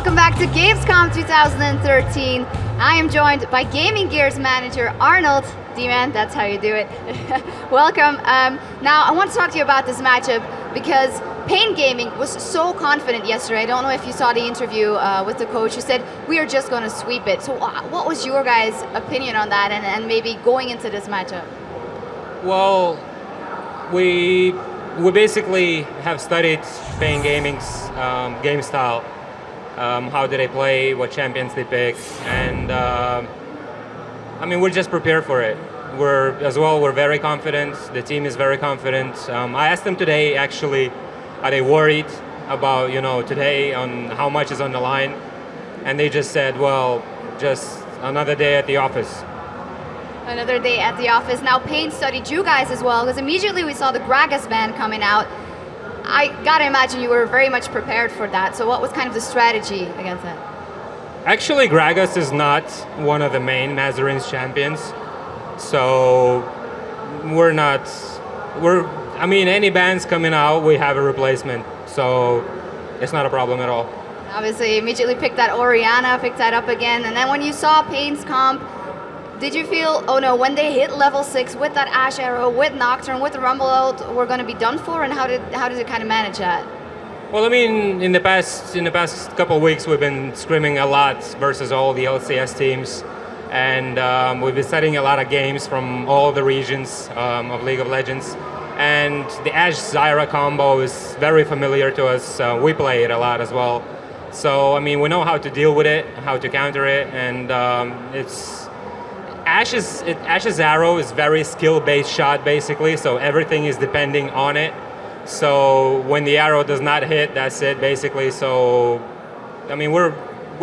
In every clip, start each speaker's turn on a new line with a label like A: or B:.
A: welcome back to Gamescom 2013. I am joined by Gaming Gear's manager, Arnold. D-Man, that's how you do it. Welcome. Now, I want to talk to you about this matchup because Pain Gaming was so confident yesterday. I don't know if you saw the interview with the coach who said, we are just going to sweep it. So what was your guys' opinion on that and maybe going into this matchup?
B: Well, we basically have studied Pain Gaming's game style. How do they play, what champions they pick, and I mean, we're just prepared for it. We're very confident, the team is very confident. I asked them today, actually, are they worried about, today on how much is on the line? And they just said, well, just another day at the office.
A: Another day at the office. Now, Pain studied you guys as well, because immediately we saw the Gragas ban coming out. I gotta imagine you were very much prepared for that. So what was kind of the strategy against that?
B: Actually, Gragas is not one of the main Mazarin's champions. So I mean, any bans coming out, we have a replacement. So it's not a problem at all.
A: Obviously, immediately picked that Orianna, picked that up again. And then when you saw Pain's comp, did you feel, oh no, when they hit level 6 with that Ash Arrow, with Nocturne, with the Rumble ult, we're going to be done for? And how did it kind of manage that?
B: Well, I mean, in the past couple of weeks, we've been scrimming a lot versus all the LCS teams. And we've been studying a lot of games from all the regions of League of Legends. And the Ashe-Zyra combo is very familiar to us. We play it a lot as well. So, I mean, we know how to deal with it, how to counter it, and Ashe's arrow is very skill-based shot, basically, so everything is depending on it. So when the arrow does not hit, that's it, basically. So, I mean, we're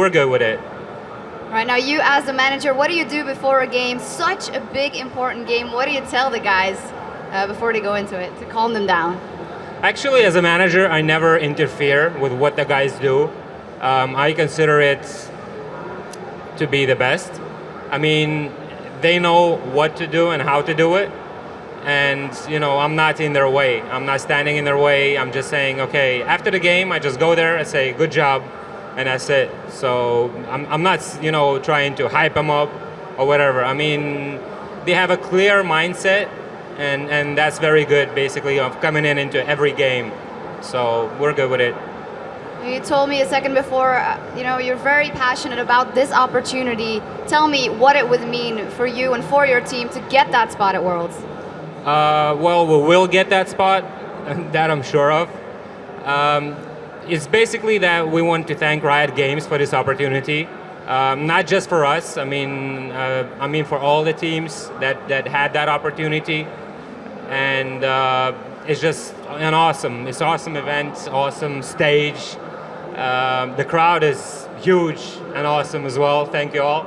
B: good with it.
A: All right, now you as the manager, what do you do before a game? Such a big, important game. What do you tell the guys before they go into it to calm them down?
B: Actually, as a manager, I never interfere with what the guys do. I consider it to be the best. I mean, they know what to do and how to do it. And, I'm not in their way. I'm not standing in their way. I'm just saying, okay, after the game, I just go there and say, good job, and that's it. So I'm not, trying to hype them up or whatever. I mean, they have a clear mindset, and that's very good, basically, of coming into every game. So we're good with it.
A: You told me a second before, you're very passionate about this opportunity. Tell me what it would mean for you and for your team to get that spot at Worlds.
B: Well, we will get that spot, that I'm sure of. It's basically that we want to thank Riot Games for this opportunity. Not just for us, I mean for all the teams that had that opportunity. And it's just an awesome event, awesome stage. The crowd is huge and awesome as well. Thank you all.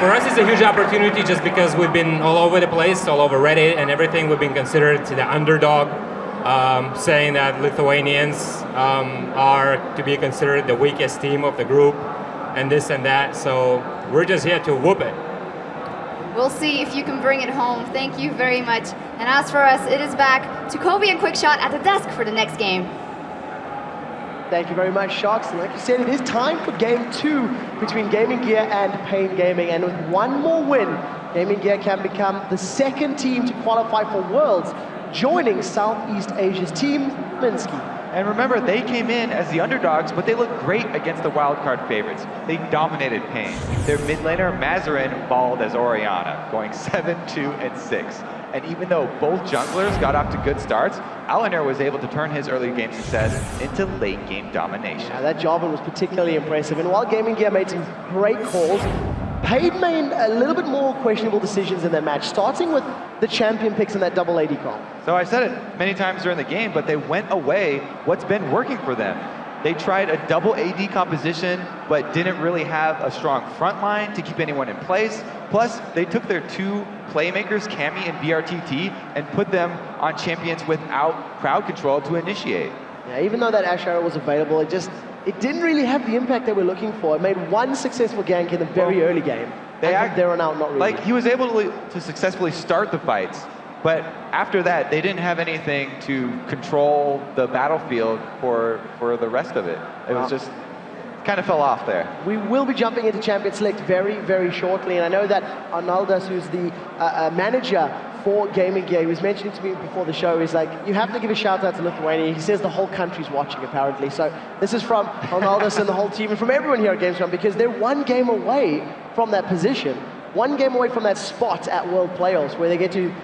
B: For us, it's a huge opportunity just because we've been all over the place, all over Reddit and everything. We've been considered the underdog, saying that Lithuanians are to be considered the weakest team of the group, and this and that. So we're just here to whoop it.
A: We'll see if you can bring it home. Thank you very much. And as for us, it is back to Kobe and Quickshot at the desk for the next game.
C: Thank you very much, Sharks. And like you said, it is time for Game 2 between Gaming Gear and Pain Gaming. And with one more win, Gaming Gear can become the second team to qualify for Worlds, joining Southeast Asia's team, Minsky.
D: And remember, they came in as the underdogs, but they looked great against the wildcard favorites. They dominated Pain. Their mid laner, Mazarin, balled as Orianna, going 7-2-6. And even though both junglers got off to good starts, Alaner was able to turn his early game success into late game domination.
C: Yeah, that Jarvan was particularly impressive. And while Gaming Gear made some great calls, Pain made a little bit more questionable decisions in that match, starting with the champion picks in that double AD comp.
D: So I said it many times during the game, but they went away what's been working for them. They tried a double AD composition, but didn't really have a strong front line to keep anyone in place. Plus, they took their two playmakers, Cammy and BRTT, and put them on champions without crowd control to initiate.
C: Yeah, even though that Ash Arrow was available, it didn't really have the impact they were looking for. It made one successful gank in the very early game. From there on out, not really.
D: Like, he was able to successfully start the fights, But after that, they didn't have anything to control the battlefield for the rest of it. It was just, kind of fell off there.
C: We will be jumping into Champion Select very, very shortly, and I know that Arnaldas, who's the manager for Gaming Gear, he was mentioning to me before the show, he's like, you have to give a shout out to Lithuania. He says the whole country's watching, apparently. So this is from Arnaldas and the whole team, and from everyone here at Gamescom, because they're one game away from that position, one game away from that spot at World Playoffs, where they get to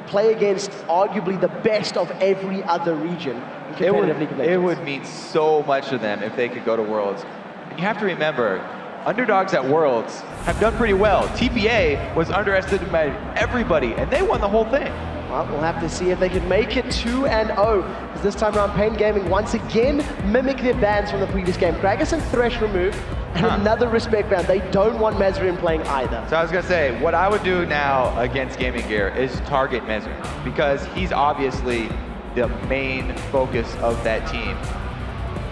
C: play against arguably the best of every other region in competitive League of Legends.
D: It would mean so much to them if they could go to Worlds. And you have to remember, underdogs at Worlds have done pretty well. TPA was underestimated by everybody, and they won the whole thing.
C: Well, we'll have to see if they can make it 2-0, because this time around, Pain Gaming once again mimic their bans from the previous game. Gragas and Thresh removed, and another respect ban. They don't want Mesrin playing either.
D: So I was gonna say, what I would do now against Gaming Gear is target Mesrin, because he's obviously the main focus of that team.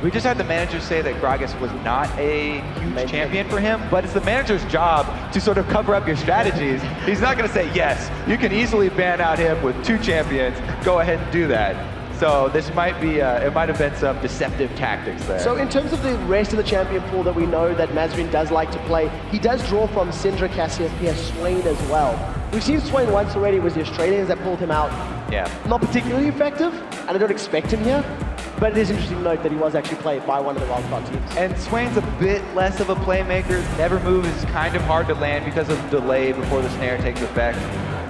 D: We just had the manager say that Gragas was not a huge champion for him, but it's the manager's job to sort of cover up your strategies. He's not gonna say, yes, you can easily ban out him with 2 champions, go ahead and do that. So this might be, it might have been some deceptive tactics there.
C: So in terms of the rest of the champion pool that we know that Mesrin does like to play, he does draw from Syndra, Cassiopeia, Swain as well. We've seen Swain once already. It was the Australians that pulled him out.
D: Yeah.
C: Not particularly effective, and I don't expect him here. But it is interesting to note that he was actually played by one of the wildcard teams.
D: And Swain's a bit less of a playmaker. Never Move is kind of hard to land because of the delay before the snare takes effect.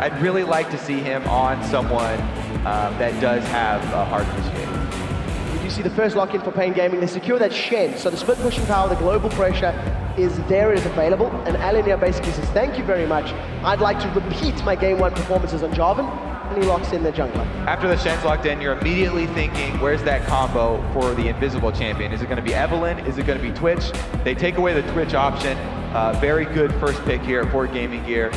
D: I'd really like to see him on someone that does have a hard initiate.
C: You do see the first lock-in for Pain Gaming. They secure that Shen. So the split pushing power, the global pressure is there, it is available. And Alinia basically says, thank you very much. I'd like to repeat my game 1 performances on Jarvan. And he locks in the jungler.
D: After the Shen's locked in, you're immediately thinking, where's that combo for the invisible champion? Is it going to be Evelynn? Is it going to be Twitch? They take away the Twitch option. Very good first pick here for Gaming Gear.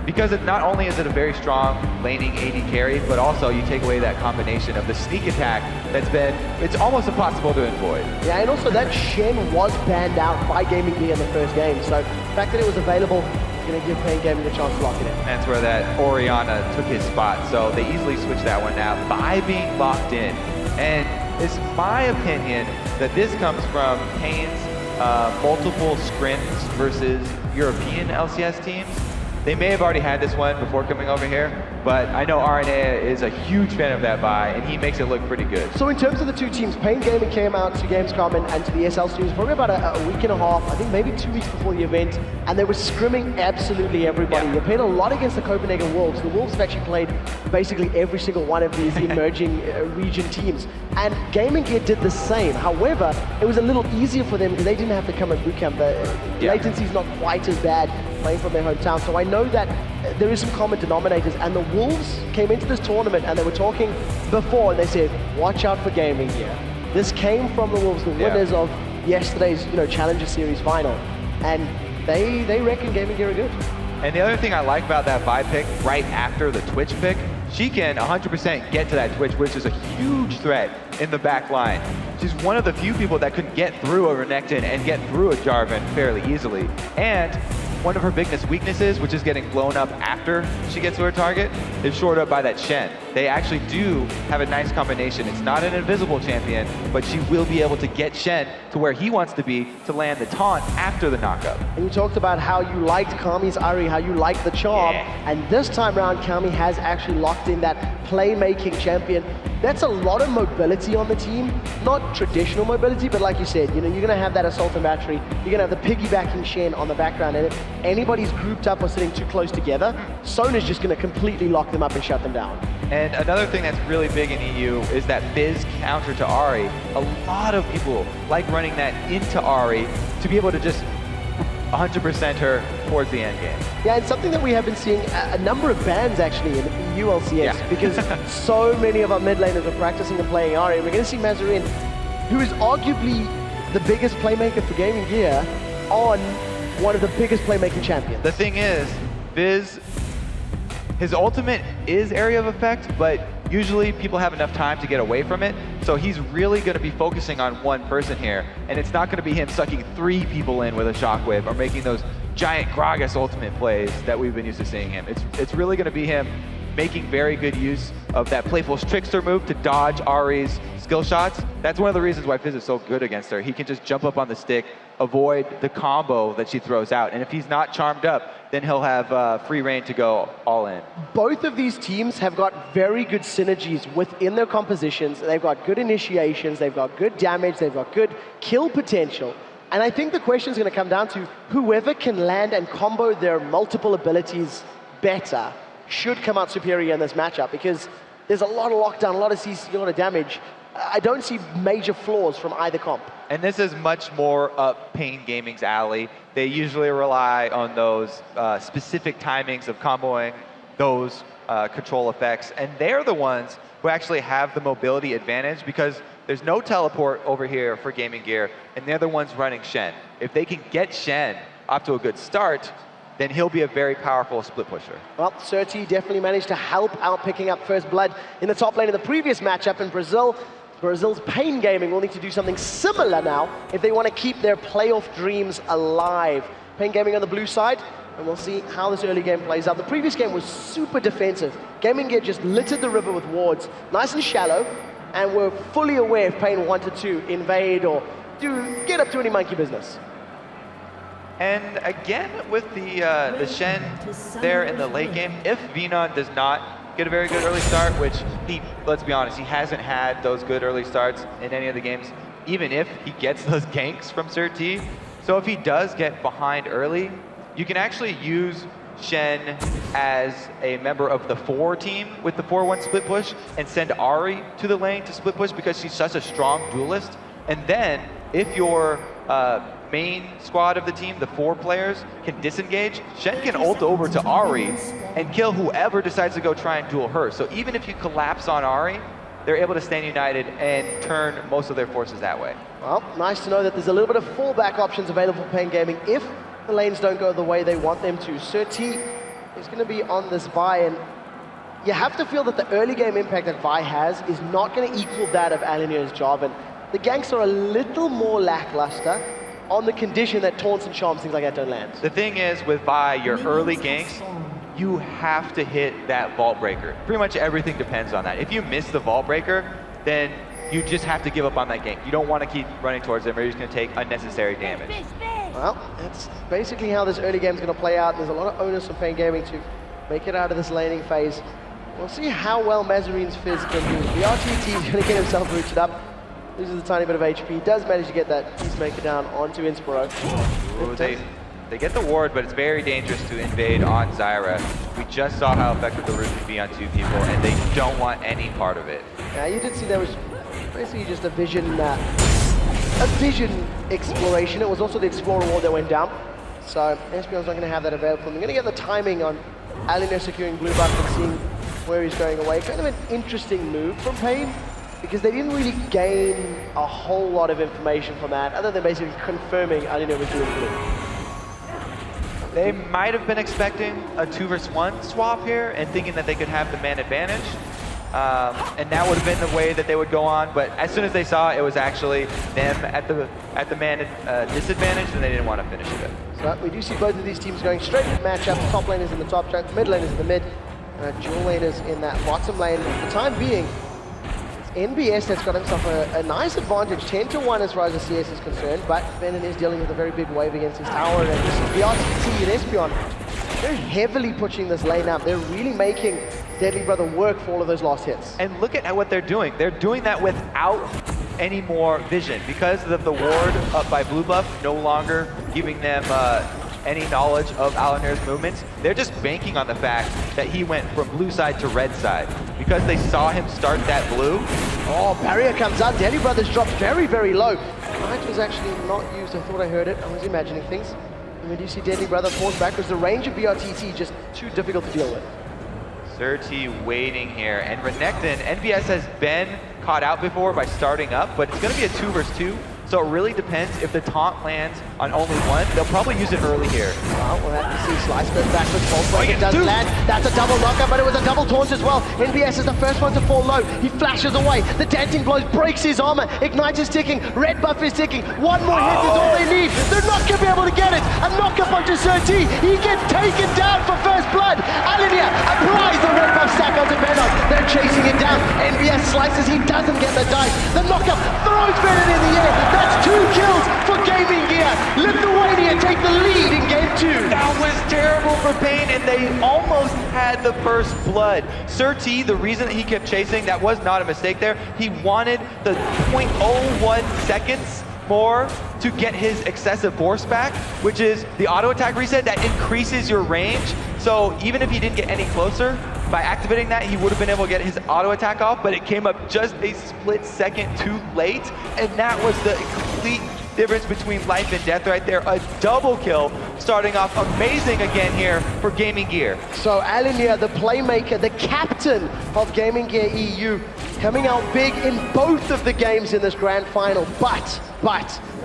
D: Because not only is it a very strong laning AD carry, but also you take away that combination of the sneak attack that's been, it's almost impossible to avoid.
C: Yeah, and also that Shen was banned out by Gaming Gear in the first game. So the fact that it was available, going to give Pain Gaming a chance to lock it in.
D: That's where that Orianna took his spot, so they easily switched that one now by being locked in. And it's my opinion that this comes from Pain's multiple scrims versus European LCS teams. They may have already had this one before coming over here, but I know RNA is a huge fan of that buy, and he makes it look pretty good.
C: So in terms of the 2 teams, Pain Gaming came out to Gamescom and to the SL studios probably about a week and a half, I think maybe 2 weeks before the event, and they were scrimming absolutely everybody.
D: Yeah.
C: They played a lot against the Copenhagen Wolves. The Wolves have actually played basically every single one of these emerging region teams, and Gaming Gear did the same. However, it was a little easier for them because they didn't have to come at boot camp. The latency is not quite as bad playing from their hometown, so I know that there is some common denominators, and the Wolves came into this tournament and they were talking before and they said, watch out for Gaming Gear. This came from the Wolves, the winners of yesterday's Challenger Series final, and they reckon Gaming Gear are good.
D: And the other thing I like about that buy pick right after the Twitch pick, she can 100% get to that Twitch, which is a huge threat in the back line. She's one of the few people that could get through a Renekton and get through a Jarvan fairly easily. And one of her biggest weaknesses, which is getting blown up after she gets to her target, is shored up by that Shen. They actually do have a nice combination. It's not an invisible champion, but she will be able to get Shen to where he wants to be to land the taunt after the knockup.
C: And you talked about how you liked Kami's Ari, how you liked the charm, and this time around Kami has actually locked in that playmaking champion. That's a lot of mobility on the team. Not traditional mobility, but like you said, you're going to have that assault and battery. You're going to have the piggybacking Shen on the background, and if anybody's grouped up or sitting too close together, Sona's just going to completely lock them up and shut them down.
D: And another thing that's really big in EU is that Fizz counter to Ari. A lot of people like running that into Ari to be able to just 100% her towards the end game.
C: Yeah, and something that we have been seeing a number of bans actually in the EU LCS, because so many of our mid laners are practicing and playing Ari. We're going to see Mesrin, who is arguably the biggest playmaker for Gaming Gear, on one of the biggest playmaking champions.
D: The thing is, Fizz, his ultimate is area of effect, but usually people have enough time to get away from it, so he's really going to be focusing on one person here, and it's not going to be him sucking 3 people in with a shockwave or making those giant Gragas ultimate plays that we've been used to seeing him. It's really going to be him making very good use of that playful trickster move to dodge Ari's skill shots. That's one of the reasons why Fizz is so good against her. He can just jump up on the stick, avoid the combo that she throws out. And if he's not charmed up, then he'll have free reign to go all in.
C: Both of these teams have got very good synergies within their compositions. They've got good initiations, they've got good damage, they've got good kill potential. And I think the question is going to come down to whoever can land and combo their multiple abilities better should come out superior in this matchup, because there's a lot of lockdown, a lot of CC, a lot of damage. I don't see major flaws from either comp.
D: And this is much more up Pain Gaming's alley. They usually rely on those specific timings of comboing those control effects, and they're the ones who actually have the mobility advantage, because there's no teleport over here for Gaming Gear, and they're the ones running Shen. If they can get Shen off to a good start, then he'll be a very powerful split pusher.
C: Well, Surti definitely managed to help out picking up first blood in the top lane in the previous matchup in Brazil. Brazil's Pain Gaming will need to do something similar now if they want to keep their playoff dreams alive. Pain Gaming on the blue side, and we'll see how this early game plays out. The previous game was super defensive. Gaming Gear just littered the river with wards, nice and shallow, and were fully aware if Pain wanted to invade or get up to any monkey business.
D: And again, with the Shen there in the late game, if Venon does not get a very good early start, which let's be honest, he hasn't had those good early starts in any of the games, even if he gets those ganks from Sir T. So if he does get behind early, you can actually use Shen as a member of the 4 team with the 4-1 split push and send Ari to the lane to split push because she's such a strong duelist. And then if your main squad of the team, the 4 players, can disengage, Shen can ult over to Ari and kill whoever decides to go try and duel her. So even if you collapse on Ari, they're able to stand united and turn most of their forces that way.
C: Well, nice to know that there's a little bit of fallback options available for Pain Gaming if the lanes don't go the way they want them to. Sir T is going to be on this Vi, and you have to feel that the early game impact that Vi has is not going to equal that of Alinir's job, and the ganks are a little more lackluster on the condition that taunts and charms, things like that, don't land.
D: The thing is, with Vi, your early ganks, you have to hit that Vault Breaker. Pretty much everything depends on that. If you miss the Vault Breaker, then you just have to give up on that gank. You don't want to keep running towards them, or you're just going to take unnecessary damage.
C: Well, that's basically how this early game is going to play out. There's a lot of onus on Pain Gaming to make it out of this laning phase. We'll see how well Mazarine's Fizz can do. The RTT is going to get himself rooted up. Loses a tiny bit of HP. He does manage to get that Peacemaker down onto Inspiro.
D: Ooh, they get the ward, but it's very dangerous to invade on Zyra. We just saw how effective the root can be on 2 people, and they don't want any part of it.
C: Yeah, you did see there was basically just a vision exploration. It was also the Explorer ward that went down. So Espion's not going to have that available. I'm going to get the timing on Alinir securing blue buff and seeing where he's going away. Kind of an interesting move from Pain, because they didn't really gain a whole lot of information from that, other than basically confirming Alinir was doing blue.
D: They might have been expecting a 2 versus 1 swap here and thinking that they could have the man advantage. And that would have been the way that they would go on, but as soon as they saw it was actually them at the man disadvantage, then they didn't want to finish it.
C: So we do see both of these teams going straight to matchup. Top lane is in the top track, mid lane is in the mid, dual lane is in that bottom lane. For the time being, it's NBS that's got himself a nice advantage, 10-1 as far as the CS is concerned, but Venom is dealing with a very big wave against his tower, and this is the RTT and Espion. They're heavily pushing this lane up. They're really making Deadly Brother work for all of those lost hits.
D: And look at what they're doing. They're doing that without any more vision. Because of the ward up by blue buff no longer giving them any knowledge of Alinir's movements, they're just banking on the fact that he went from blue side to red side. Because they saw him start that blue.
C: Oh, barrier comes out. Deadly Brothers dropped very, very low. Knight was actually not used. I thought I heard it. I was imagining things. And when you see Deadly Brother force back, because the range of BRTT just too difficult to deal with.
D: Sir T waiting here, and Renekton, NBS has been caught out before by starting up, but it's going to be a 2 versus 2, So it really depends. If the taunt lands on only one, they'll probably use it early here.
C: Well, we'll have to see. Slice goes backwards, falls break, it doesn't land. That's a double knockup, but it was a double taunt as well. NBS is the first one to fall low. He flashes away. The dancing blows, breaks his armor. Ignite is ticking. Red buff is ticking. One more hit is all they need. They're not going to be able to get it. A knockup onto Surti. He gets taken down for first blood. Alinia applies the red buff stack onto Venom. They're chasing it down. NBS slices. He doesn't get the dice. The knockup throws Venom in the air. That's 2 kills for Gaming Gear. Lithuania take the lead in game 2.
D: That was terrible for Pain, and they almost had the first blood. Surti, the reason that he kept chasing, that was not a mistake there. He wanted the 0.01 seconds more to get his excessive burst back, which is the auto attack reset that increases your range. So even if he didn't get any closer, by activating that, he would have been able to get his auto attack off, but it came up just a split second too late, and that was the complete difference between life and death right there. A double kill, starting off amazing again here for Gaming Gear.
C: So Alinia, the playmaker, the captain of Gaming Gear EU, coming out big in both of the games in this grand final, but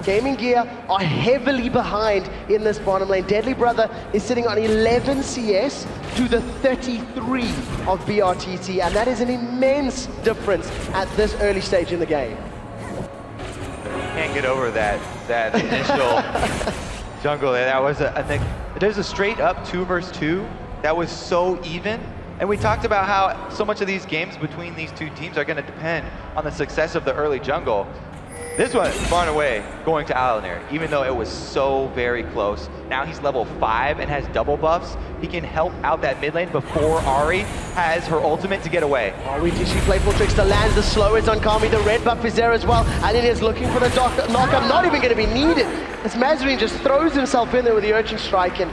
C: Gaming Gear are heavily behind in this bottom lane. Deadly Brother is sitting on 11 CS to the 33 of BRTT, and that is an immense difference at this early stage in the game.
D: Can't get over that initial jungle there. That was there's a straight up 2 versus 2 that was so even. And we talked about how so much of these games between these two teams are going to depend on the success of the early jungle. This one, far and away, going to Alanir, even though it was so very close. Now he's level 5 and has double buffs. He can help out that mid lane before Ari has her ultimate to get away.
C: Oh, we do see Playful Trickster lands. The slow is on Kami. The red buff is there as well. Alien is looking for the knockup, not even going to be needed. As Mazarine just throws himself in there with the Urchin Strike, and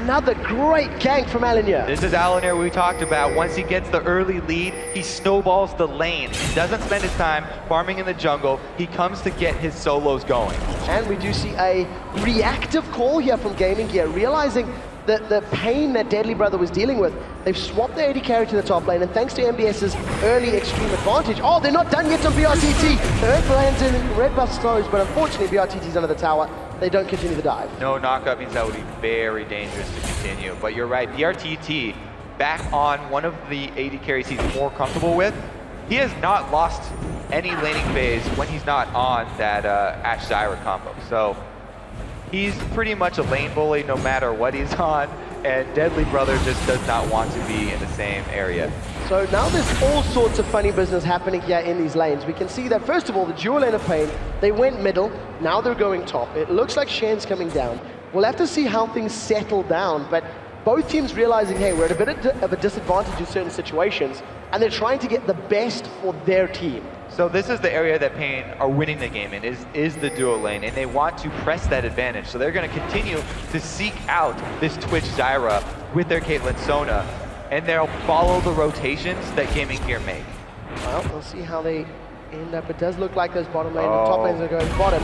C: another great gank from Alanir.
D: This is Alanir we talked about. Once he gets the early lead, he snowballs the lane. He doesn't spend his time farming in the jungle. He comes to get his solos going. And
C: we do see a reactive call here from Gaming Gear, realizing that the pain that Deadly Brother was dealing with. They've swapped their AD carry to the top lane, and thanks to MBS's early extreme advantage. Oh, they're not done yet on BRTT. The Earth lands in, red buff slows, but unfortunately BRTT's under the tower. They don't continue the dive.
D: No knockup means that would be very dangerous to continue. But you're right, BRTT back on one of the AD carries he's more comfortable with. He has not lost any laning phase when he's not on that Ashe Zyra combo. So he's pretty much a lane bully no matter what he's on, and Deadly Brother just does not want to be in the same area.
C: So now there's all sorts of funny business happening here in these lanes. We can see that, first of all, the dual lane of Pain, they went middle, now they're going top. It looks like Shen's coming down. We'll have to see how things settle down, but both teams realizing, hey, we're at a bit of a disadvantage in certain situations, and they're trying to get the best for their team.
D: So this is the area that Pain are winning the game in, is the duo lane, and they want to press that advantage. So they're going to continue to seek out this Twitch Zyra with their Caitlyn Sona, and they'll follow the rotations that Gaming Gear make.
C: Well, we'll see how they end up. It does look like those bottom lane, the top lanes are going bottom.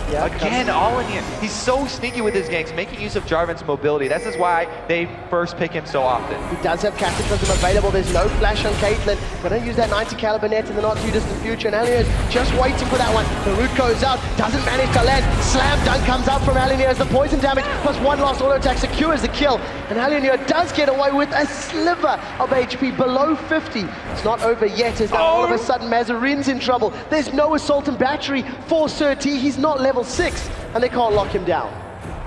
C: Yeah,
D: again, all in here. He's so sneaky with his ganks, making use of Jarvan's mobility. This is why they first pick him so often.
C: He does have Cataclysm available. There's no flash on Caitlyn. Gonna use that 90 caliber net in the not too distant future, and Alinir is just waiting for that one. The root goes out, doesn't manage to land. Slam dunk comes out from Alinir as the poison damage plus one last auto attack secures the kill. And Alinir does get away with a sliver of HP below 50. It's not over yet, as now all of a sudden Mazarine's in trouble. There's no assault and battery for Surti. He's not level 6, and they can't lock him down.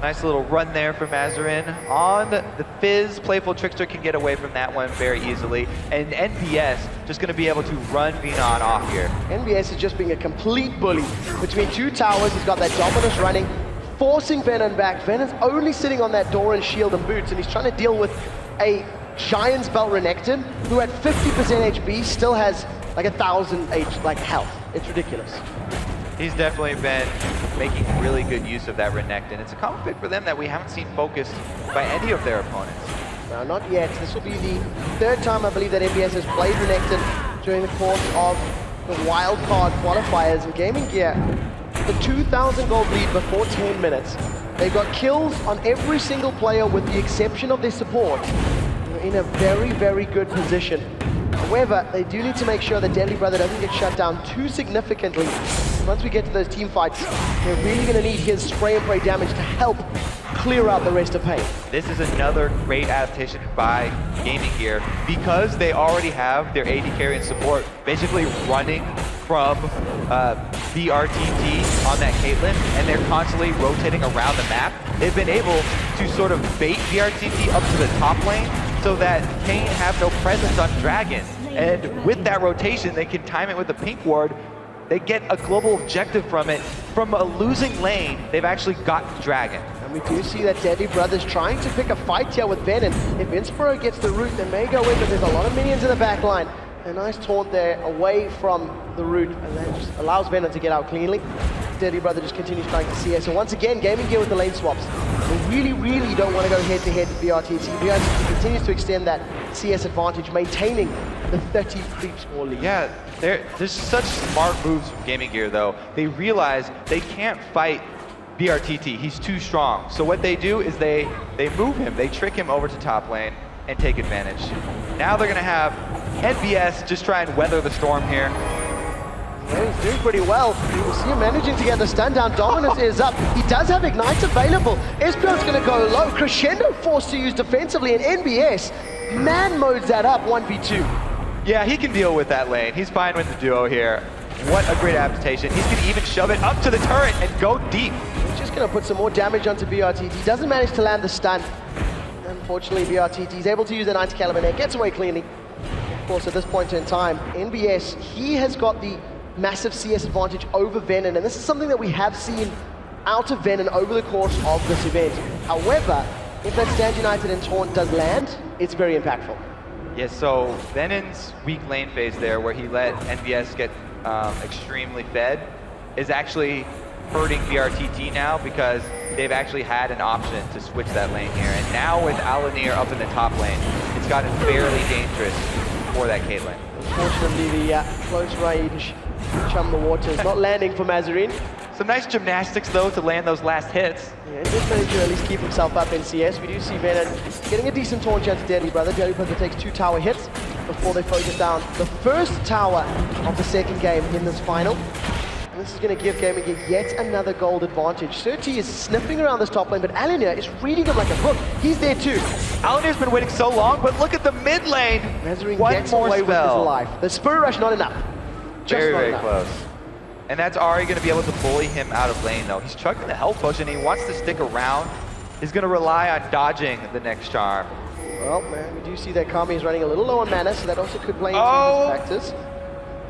D: Nice little run there for Mazarine. On the Fizz, Playful Trickster can get away from that one very easily. And NBS just going to be able to run Venon off here.
C: NBS is just being a complete bully. Between two towers, he's got that Dominus running, forcing Venom back. Venom's only sitting on that door and shield and boots, and he's trying to deal with a Giant's Belt Renekton, who at 50% HP still has like 1,000 health. It's ridiculous.
D: He's definitely been making really good use of that Renekton. It's a common pick for them that we haven't seen focused by any of their opponents.
C: No, not yet. This will be the third time I believe that MBS has played Renekton during the course of the wildcard qualifiers. And Gaming Gear, the 2,000 gold lead before 10 minutes. They've got kills on every single player with the exception of their support. They're in a very, very good position. However, they do need to make sure that Deadly Brother doesn't get shut down too significantly. Once we get to those team fights, they're really going to need his spray and pray damage to help clear out the rest of Pain.
D: This is another great adaptation by Gaming Gear because they already have their AD carry and support basically running from BRTT on that Caitlyn, and they're constantly rotating around the map. They've been able to sort of bait BRTT up to the top lane so that Pain have no presence on Dragon. And with that rotation, they can time it with the pink ward. They get a global objective from it. From a losing lane, they've actually got Dragon.
C: And we do see that Deadly Brothers trying to pick a fight here with Venom. If Inspiro gets the root, they may go in, but there's a lot of minions in the back line. A nice taunt there away from the root, and that just allows Venom to get out cleanly. Deadly Brother just continues trying to CS. So once again, Gaming Gear with the lane swaps. They really, really don't want to go head-to-head with BRTT. BRTT continues to extend that CS advantage, maintaining the 30 creeps or lead.
D: Yeah, there's such smart moves from Gaming Gear, though. They realize they can't fight BRTT. He's too strong. So what they do is they move him. They trick him over to top lane and take advantage. Now they're going to have NBS just try and weather the storm here.
C: Yeah, he's doing pretty well. You see him managing to get the stun down. Dominance is up. He does have Ignites available. Espion's going to go low. Crescendo forced to use defensively, and NBS man modes that up 1v2.
D: Yeah, he can deal with that lane. He's fine with the duo here. What a great adaptation. He's going to even shove it up to the turret and go deep.
C: He's just going to put some more damage onto BRTT. He doesn't manage to land the stun. Unfortunately, BRTT is able to use the 90 caliber net, gets away cleanly. Of course, at this point in time, NBS, he has got the massive CS advantage over Venom, and this is something that we have seen out of Venom over the course of this event. However, if that Stand United and Taunt does land, it's very impactful.
D: Yeah, so Venon's weak lane phase there, where he let NBS get extremely fed, is actually hurting BRTT now because they've actually had an option to switch that lane here. And now with Alanir up in the top lane, it's gotten fairly dangerous for that Caitlyn.
C: Unfortunately, the close range chum the water is not landing for Mazarine.
D: Some nice gymnastics, though, to land those last hits.
C: Yeah, he did manage to at least keep himself up in CS. We do see Venom getting a decent taunt chance to Deadly Brother. Deadly Brother takes 2 tower hits before they focus down the first tower of the second game in this final. And this is going to give Gaming Gear yet another gold advantage. Surti is sniffing around this top lane, but Alanir is reading him like a book. He's there too.
D: Alanir's been waiting so long, but look at the mid lane.
C: Mazarine
D: One
C: gets
D: more
C: away with his
D: spell.
C: life. The Spirit Rush not enough. Just
D: Very,
C: not
D: very
C: enough.
D: close. And that's Ari going to be able to bully him out of lane, though. He's chugging the health potion. He wants to stick around. He's going to rely on dodging the next charm.
C: Well, man, we do see that Kami is running a little low on mana, so that also could play into
D: Oh!
C: his factors.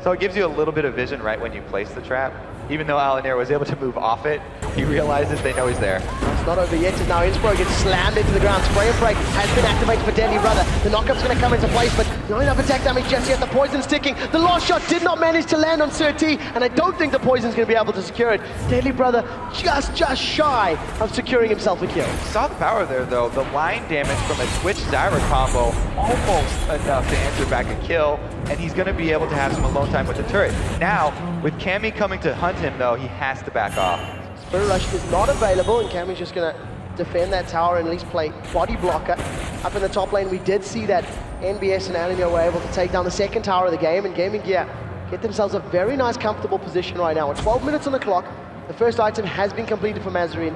D: So it gives you a little bit of vision right when you place the trap. Even though Alanir was able to move off it, he realizes they know he's there.
C: It's not over yet, and now Inspiro gets slammed into the ground. Spray and break has been activated for Deadly Brother. The knockup's going to come into place, but not enough attack damage just yet. The poison's sticking. The last shot did not manage to land on Surti, and I don't think the poison's going to be able to secure it. Deadly Brother just shy of securing himself a kill.
D: Saw the power there, though. The line damage from a Twitch Zyra combo, almost enough to answer back a kill, and he's going to be able to have some alone time with the turret. Now, with Cammy coming to hunt him, though, he has to back off.
C: Spirit Rush is not available, and Cammy's just going to defend that tower and at least play body blocker. Up in the top lane, we did see that NBS and Alanir were able to take down the second tower of the game, and Gaming Gear get themselves a very nice, comfortable position right now. With 12 minutes on the clock, the first item has been completed for Mazarine.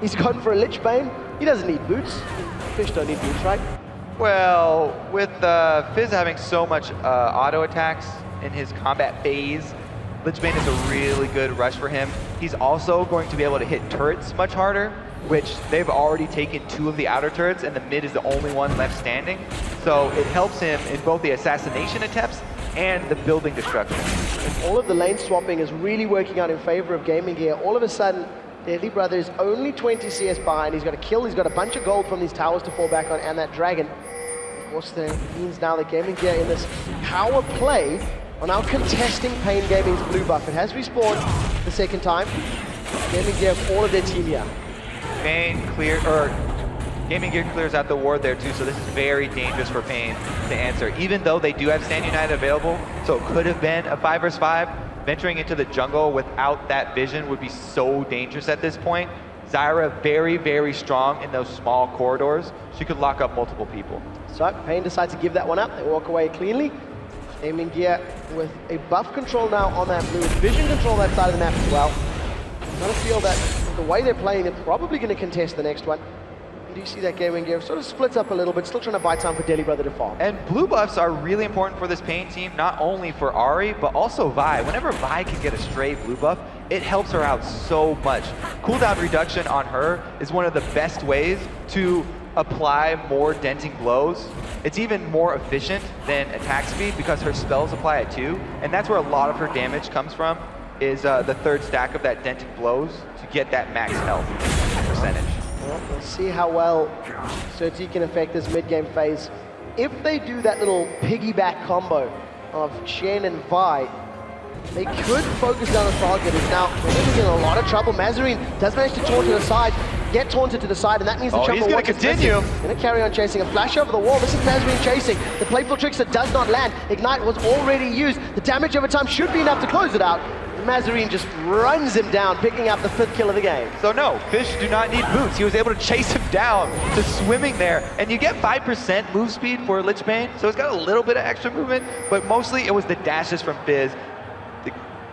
C: He's gone for a Lich Bane. He doesn't need boots. Fish don't need boots, right?
D: Well, with Fizz having so much auto attacks in his combat phase, Lich Bane is a really good rush for him. He's also going to be able to hit turrets much harder, which they've already taken 2 of the outer turrets, and the mid is the only one left standing. So it helps him in both the assassination attempts and the building destruction.
C: And all of the lane swapping is really working out in favor of Gaming Gear. All of a sudden, Deadly Brother is only 20 CS behind. He's got a kill, he's got a bunch of gold from these towers to fall back on, and that dragon. Of course, that means now that Gaming Gear in this power play are now contesting Pain Gaming's blue buff. It has respawned the second time. Gaming Gear have all of their team here.
D: Gaming Gear clears out the ward there too, so this is very dangerous for Pain to answer. Even though they do have Stand United available, so it could have been a 5 vs 5. Venturing into the jungle without that vision would be so dangerous at this point. Zyra very, very strong in those small corridors. She could lock up multiple people.
C: So Pain decides to give that one up. They walk away cleanly. Gaming Gear with a buff control now on that blue, vision control on that side of the map as well. I kind of feel that the way they're playing, they're probably going to contest the next one. You do see that Gaming Gear sort of splits up a little bit, still trying to buy time for Deli Brother to farm.
D: And blue buffs are really important for this Pain team, not only for Ari, but also Vi. Whenever Vi can get a stray blue buff, it helps her out so much. Cooldown reduction on her is one of the best ways to apply more denting blows. It's even more efficient than attack speed because her spells apply at 2, and that's where a lot of her damage comes from, is the third stack of that denting blows to get that max health percentage.
C: Well, we'll see how well Surti can affect this mid-game phase. If they do that little piggyback combo of Shen and Vi, they could focus down the target. Now, they're in a lot of trouble. Mazarine does manage to taunt to the side, get taunted to the side, and that means the
D: he's going to continue.
C: He's going to carry on chasing. A flash over the wall. This is Mazarine chasing. The Playful Trickster does not land. Ignite was already used. The damage over time should be enough to close it out. Mazarine just runs him down, picking up the 5th kill of the game.
D: So no, Fish do not need boots. He was able to chase him down to swimming there. And you get 5% move speed for Lich Bane, so it's got a little bit of extra movement, but mostly it was the dashes from Fizz.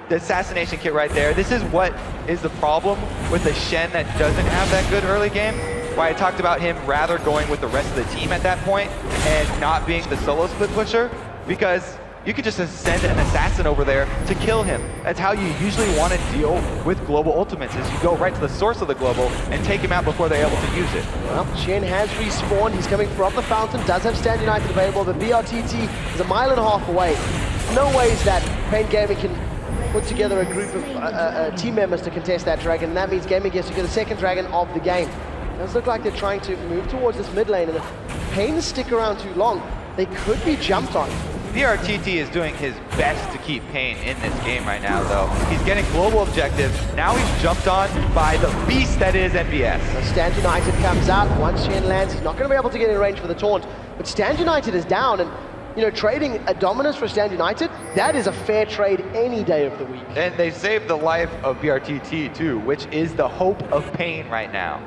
D: The assassination kit right there. This is what is the problem with the Shen that doesn't have that good early game. Why I talked about him rather going with the rest of the team at that point and not being the solo split pusher, because you could just send an assassin over there to kill him. That's how you usually want to deal with global ultimates, is you go right to the source of the global and take him out before they're able to use it.
C: Well, Shen has respawned. He's coming from the fountain, does have Stand United available, but BRTT is a mile and a half away. No ways that Pain Gaming can put together a group of team members to contest that dragon, and that means Gaming gets to get the second dragon of the game. It does look like they're trying to move towards this mid lane, and if Pain stick around too long, they could be jumped on.
D: BRTT is doing his best to keep Pain in this game right now, though. He's getting global objectives. Now he's jumped on by the beast that is NBS.
C: So Stand United comes out. Once Shen lands, he's not going to be able to get in range for the taunt, but Stand United is down, and you know, trading a Dominus for Stand United, that is a fair trade any day of the week.
D: And they saved the life of BRTT too, which is the hope of Pain right now.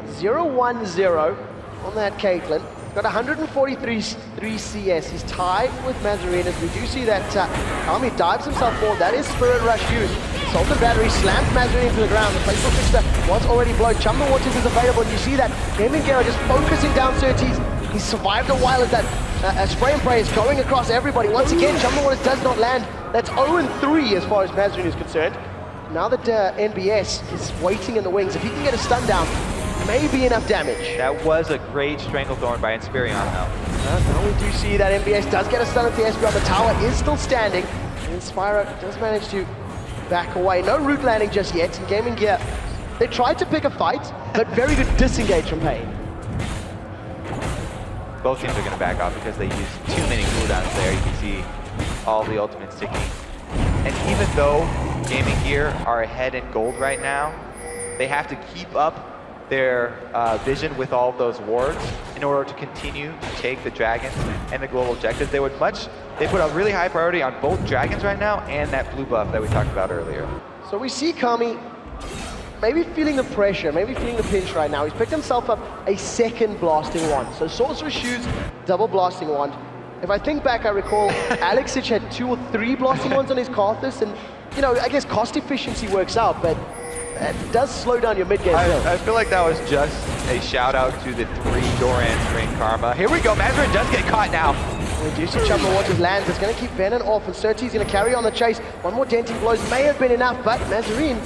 C: 0-1-0 on that Caitlyn. Got 143 CS. He's tied with Mazarine, as we do see that Army dives himself forward. That is Spirit Rush used. Salt and Battery slams Mazarine to the ground. The Playful Trickster was already blown. Chumba Waters is available, and you see that Gaming Gear just focusing down Surtees. He survived a while as that spray and pray is going across everybody. Once again, Chumba Waters does not land. That's 0-3 as far as Mazarine is concerned. Now that NBS is waiting in the wings, if he can get a stun down, maybe enough damage.
D: That was a great Stranglethorn by Inspirion, though.
C: Now we do see that NBS does get a stun at the SPR. The tower is still standing. And Spyro does manage to back away. No root landing just yet. And Gaming Gear, they tried to pick a fight, but very good disengage from Pain.
D: Both teams are going to back off because they use too many cooldowns there. You can see all the ultimates ticking. And even though Gaming Gear are ahead in gold right now, they have to keep up their vision with all of those wards in order to continue to take the dragons and the global objectives. They put a really high priority on both dragons right now and that blue buff that we talked about earlier.
C: So we see Kami maybe feeling the pressure, maybe feeling the pinch right now. He's picked himself up a second blasting wand. So Sorcerer's Shoes, double blasting wand. If I think back, I recall Alexic had 2 or 3 blasting wands on his Karthus, and you know, I guess cost efficiency works out, but it does slow down your mid-game build.
D: I feel like that was just a shout out to the 3 Doran Ring Karma. Here we go, Mazarine does get caught now.
C: We do see Chumba Waters lands. It's going to keep Venom off, and Surtees going to carry on the chase. One more denting blows may have been enough, but Mazarine,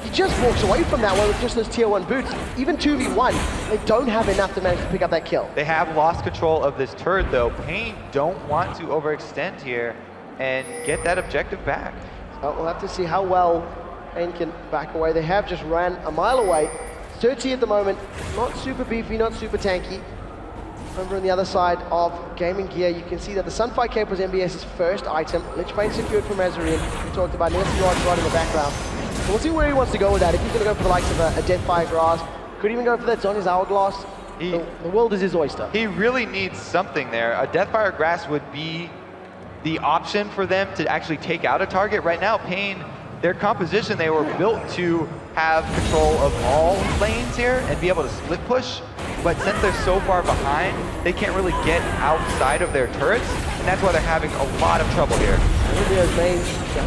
C: he just walks away from that one with just those tier 1 boots. Even 2v1, they don't have enough to manage to pick up that kill.
D: They have lost control of this turret though. Pain don't want to overextend here and get that objective back.
C: So we'll have to see how well Pain can back away. They have just ran a mile away. Surtees at the moment, not super beefy, not super tanky. Over on the other side of Gaming Gear, you can see that the Sunfire Cape was MBS's first item. Lich Bane secured from Mazarine. We talked about Nancy Yards right in the background. So we'll see where he wants to go with that. If he's going to go for the likes of a Deathfire Grass, could even go for that Zhonya's Hourglass. The world is his oyster.
D: He really needs something there. A Deathfire Grass would be the option for them to actually take out a target. Right now, Pain, their composition, they were built to have control of all lanes here and be able to split push, but since they're so far behind, they can't really get outside of their turrets, and that's why they're having a lot of trouble here.
C: Olivia's main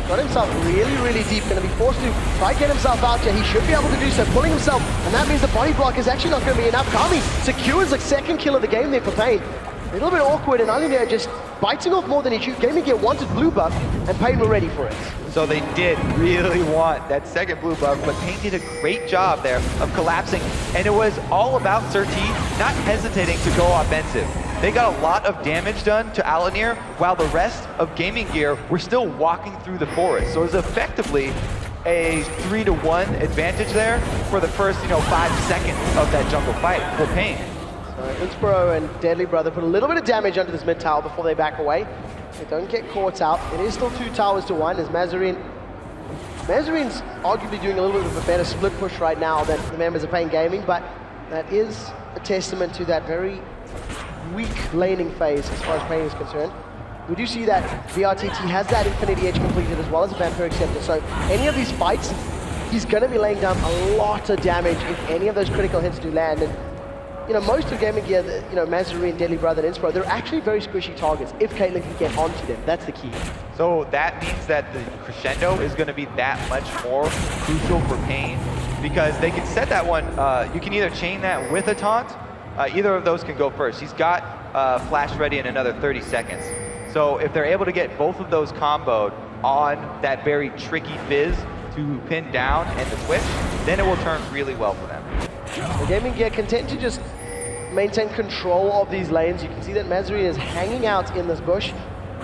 C: got himself really deep, going to be forced to try and get himself out here. He should be able to do so, pulling himself, and that means the body block is actually not going to be enough. Kami secures the second kill of the game there for Pain. A little bit awkward, and Olivia just biting off more than he should. Gaming Gear wanted blue buff, and Pain were ready for it.
D: So they did really want that second blue buff, but Pain did a great job there of collapsing, and it was all about Surti not hesitating to go offensive. They got a lot of damage done to Alanir, while the rest of Gaming Gear were still walking through the forest. So it was effectively a 3-to-1 advantage there for the first, 5 seconds of that jungle fight for Pain.
C: So Inspiro and Deadly Brother put a little bit of damage onto this mid tower before they back away. They don't get caught out. It is still 2 towers to 1 as Mazarin. Mazarin's arguably doing a little bit of a better split push right now than the members of Pain Gaming, but that is a testament to that very weak laning phase as far as Pain is concerned. We do see that BRTT has that Infinity Edge completed as well as a Vampiric Scepter, so any of these fights, he's going to be laying down a lot of damage if any of those critical hits do land. And most of Gaming Gear, Mazarin, Deadly Brother, and Inspiro, they're actually very squishy targets if Caitlyn can get onto them. That's the key.
D: So that means that the crescendo is going to be that much more crucial for Pain, because they can set that one, you can either chain that with a taunt, either of those can go first. He's got flash ready in another 30 seconds. So if they're able to get both of those comboed on that very tricky Fizz to pin down and the Twitch, then it will turn really well for them.
C: The Gaming Gear content to just maintain control of these lanes. You can see that Mazarin is hanging out in this bush,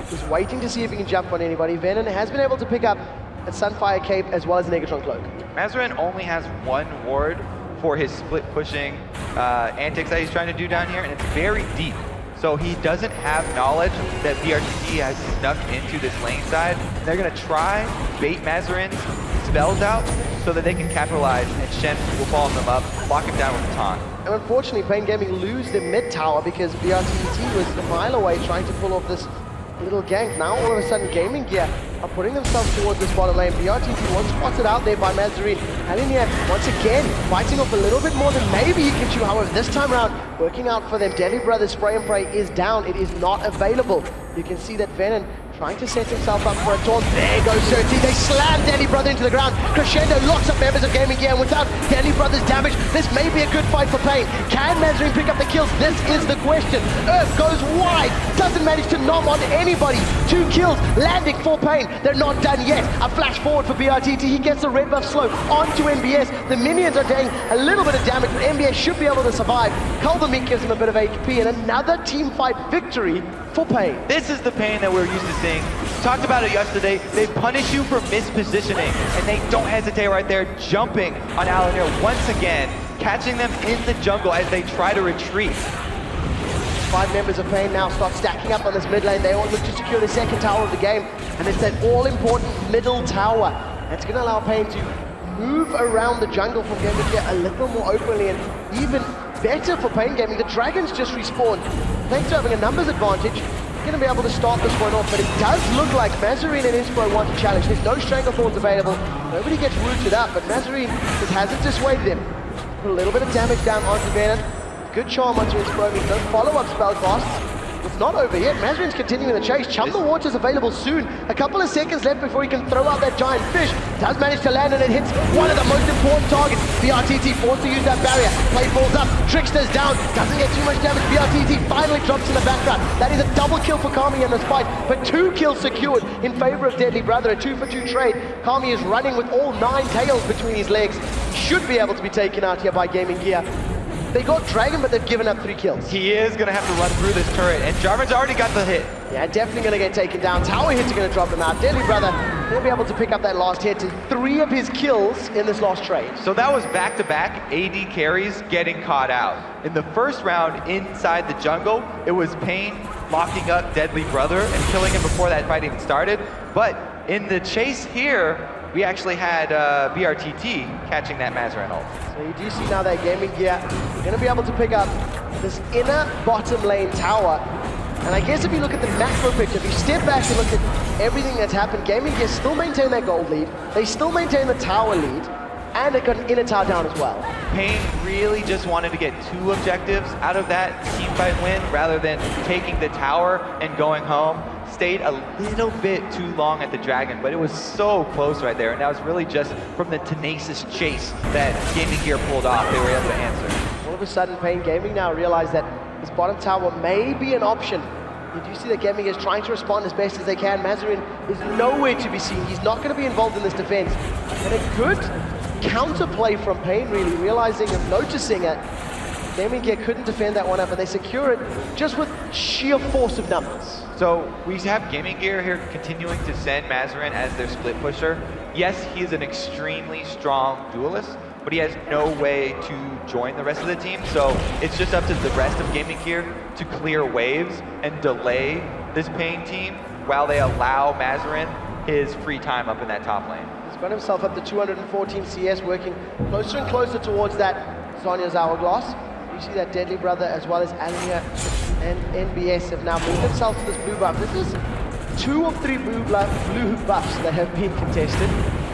C: just waiting to see if he can jump on anybody. Venom has been able to pick up a Sunfire Cape as well as a Negatron Cloak.
D: Mazarin only has 1 ward for his split pushing antics that he's trying to do down here, and it's very deep. So he doesn't have knowledge that BRTT has snuck into this lane side. They're gonna try bait Mazarin's spells out so that they can capitalize, and Shen will follow them up, lock him down with a taunt.
C: And unfortunately, Pain Gaming lose their mid tower because BRTT was a mile away trying to pull off this little gank. Now all of a sudden Gaming Gear are putting themselves towards this bottom lane. BRTT was spotted out there by Mazarin. Alinea once again fighting off a little bit more than maybe he can chew. However, this time around, working out for them. Deadly Brothers Spray and Pray is down. It is not available. You can see that Venom trying to set himself up for a taunt. There goes Surti. They slam Deadly Brother into the ground. Crescendo locks up members of Gaming Gear, and without Deadly Brother's damage, this may be a good fight for Pain. Can Mazarin pick up the kills? This is the question. Earth goes wide. Doesn't manage to nom on anybody. 2 kills landing for Pain. They're not done yet. A flash forward for BRTT. He gets the red buff slow onto MBS. The minions are doing a little bit of damage, but MBS should be able to survive. Culvermeat gives him a bit of HP, and another team fight victory for Pain.
D: This is the Pain that we're used to seeing. We talked about it yesterday. They punish you for mispositioning, and they don't hesitate right there, jumping on Alanir once again, catching them in the jungle as they try to retreat.
C: 5 members of Pain now start stacking up on this mid lane. They all look to secure the second tower of the game, and it's that all-important middle tower. That's going to allow Pain to move around the jungle from Gaming Gear a little more openly, and even better for Pain Gaming. The Dragons just respawned. Thanks to having a numbers advantage, going to be able to start this one off, but it does look like Mazarin and Inspiro want to challenge. There's no Stranglethorns available. Nobody gets rooted up, but Mazarin just hasn't dissuaded him. Put a little bit of damage down onto Venom. Good charm onto Inspiro. Means no follow-up spell costs. It's not over yet. Mazarin's continuing the chase. Chum the Water's available soon. A couple of seconds left before he can throw out that giant fish. Does manage to land, and it hits one of the most important targets. BRTT forced to use that barrier. Play falls up. Trickster's down. Doesn't get too much damage. BRTT finally drops in the background. That is a double kill for Kami in this fight, but 2 kills secured in favor of Deadly Brother. A 2-for-2 trade. Kami is running with all 9 tails between his legs. He should be able to be taken out here by Gaming Gear. They got Dragon, but they've given up 3 kills.
D: He is going to have to run through this turret, and Jarvan's already got the hit.
C: Yeah, definitely going to get taken down. Tower hits are going to drop him out. Deadly Brother will be able to pick up that last hit to 3 of his kills in this last trade.
D: So that was back-to-back AD carries getting caught out. In the first round, inside the jungle, it was Pain locking up Deadly Brother and killing him before that fight even started. But in the chase here, we actually had BRTT catching that Mazarin ult.
C: So you do see now that Gaming Gear are going to be able to pick up this inner bottom lane tower. And I guess if you look at the macro picture, if you step back and look at everything that's happened, Gaming Gear still maintain that gold lead. They still maintain the tower lead. and it got an inner tower down as well.
D: Pain really just wanted to get 2 objectives out of that team fight win rather than taking the tower and going home. Stayed a little bit too long at the Dragon, but it was so close right there, and that was really just from the tenacious chase that Gaming Gear pulled off. They were able to answer.
C: All of a sudden, Pain Gaming now realize that this bottom tower may be an option. You do see that Gaming is trying to respond as best as they can. Mazarin is nowhere to be seen. He's not going to be involved in this defense. And a good counterplay from Pain, really, realizing and noticing it. Gaming Gear couldn't defend that one up, and they secure it just with sheer force of numbers.
D: So we have Gaming Gear here continuing to send Mazarin as their split pusher. Yes, he is an extremely strong duelist, but he has no way to join the rest of the team. So it's just up to the rest of Gaming Gear to clear waves and delay this Pain team while they allow Mazarin his free time up in that top lane.
C: He's got himself up to 214 CS, working closer and closer towards that Zonya's hourglass. You see that Deadly Brother as well as Alia and NBS have now moved themselves to this blue buff. This is 2 of 3 blue buffs that have been contested.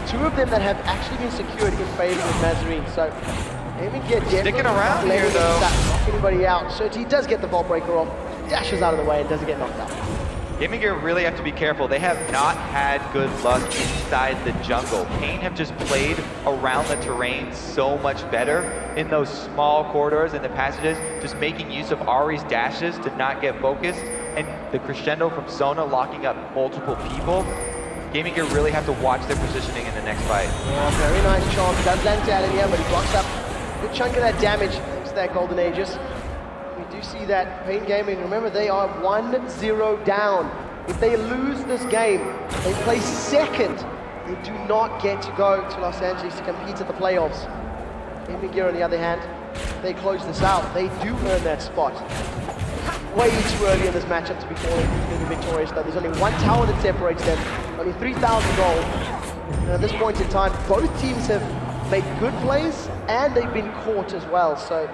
C: 2 of them that have actually been secured in favor of Mazarin. So Gaming Gear
D: sticking around here though.
C: Knock anybody out. So he does get the Vault Breaker off, dashes out of the way and doesn't get knocked out.
D: Gaming Gear really have to be careful. They have not had good luck inside the jungle. Pain have just played around the terrain so much better in those small corridors and the passages, just making use of Ahri's dashes to not get focused, and the crescendo from Sona locking up multiple people. Gaming Gear really have to watch their positioning in the next fight.
C: Yeah, very nice chance. Does land to Alia, but he blocks up a good chunk of that damage thanks to that Golden Aegis. We do see that Pain Gaming, remember they are 1-0 down. If they lose this game, they place second. They do not get to go to Los Angeles to compete at the playoffs. Gaming Gear on the other hand, they close this out. They do earn that spot. Way too early in this matchup to be victorious though. There's only 1 tower that separates them, only 3,000 gold. And at this point in time, both teams have made good plays and they've been caught as well. So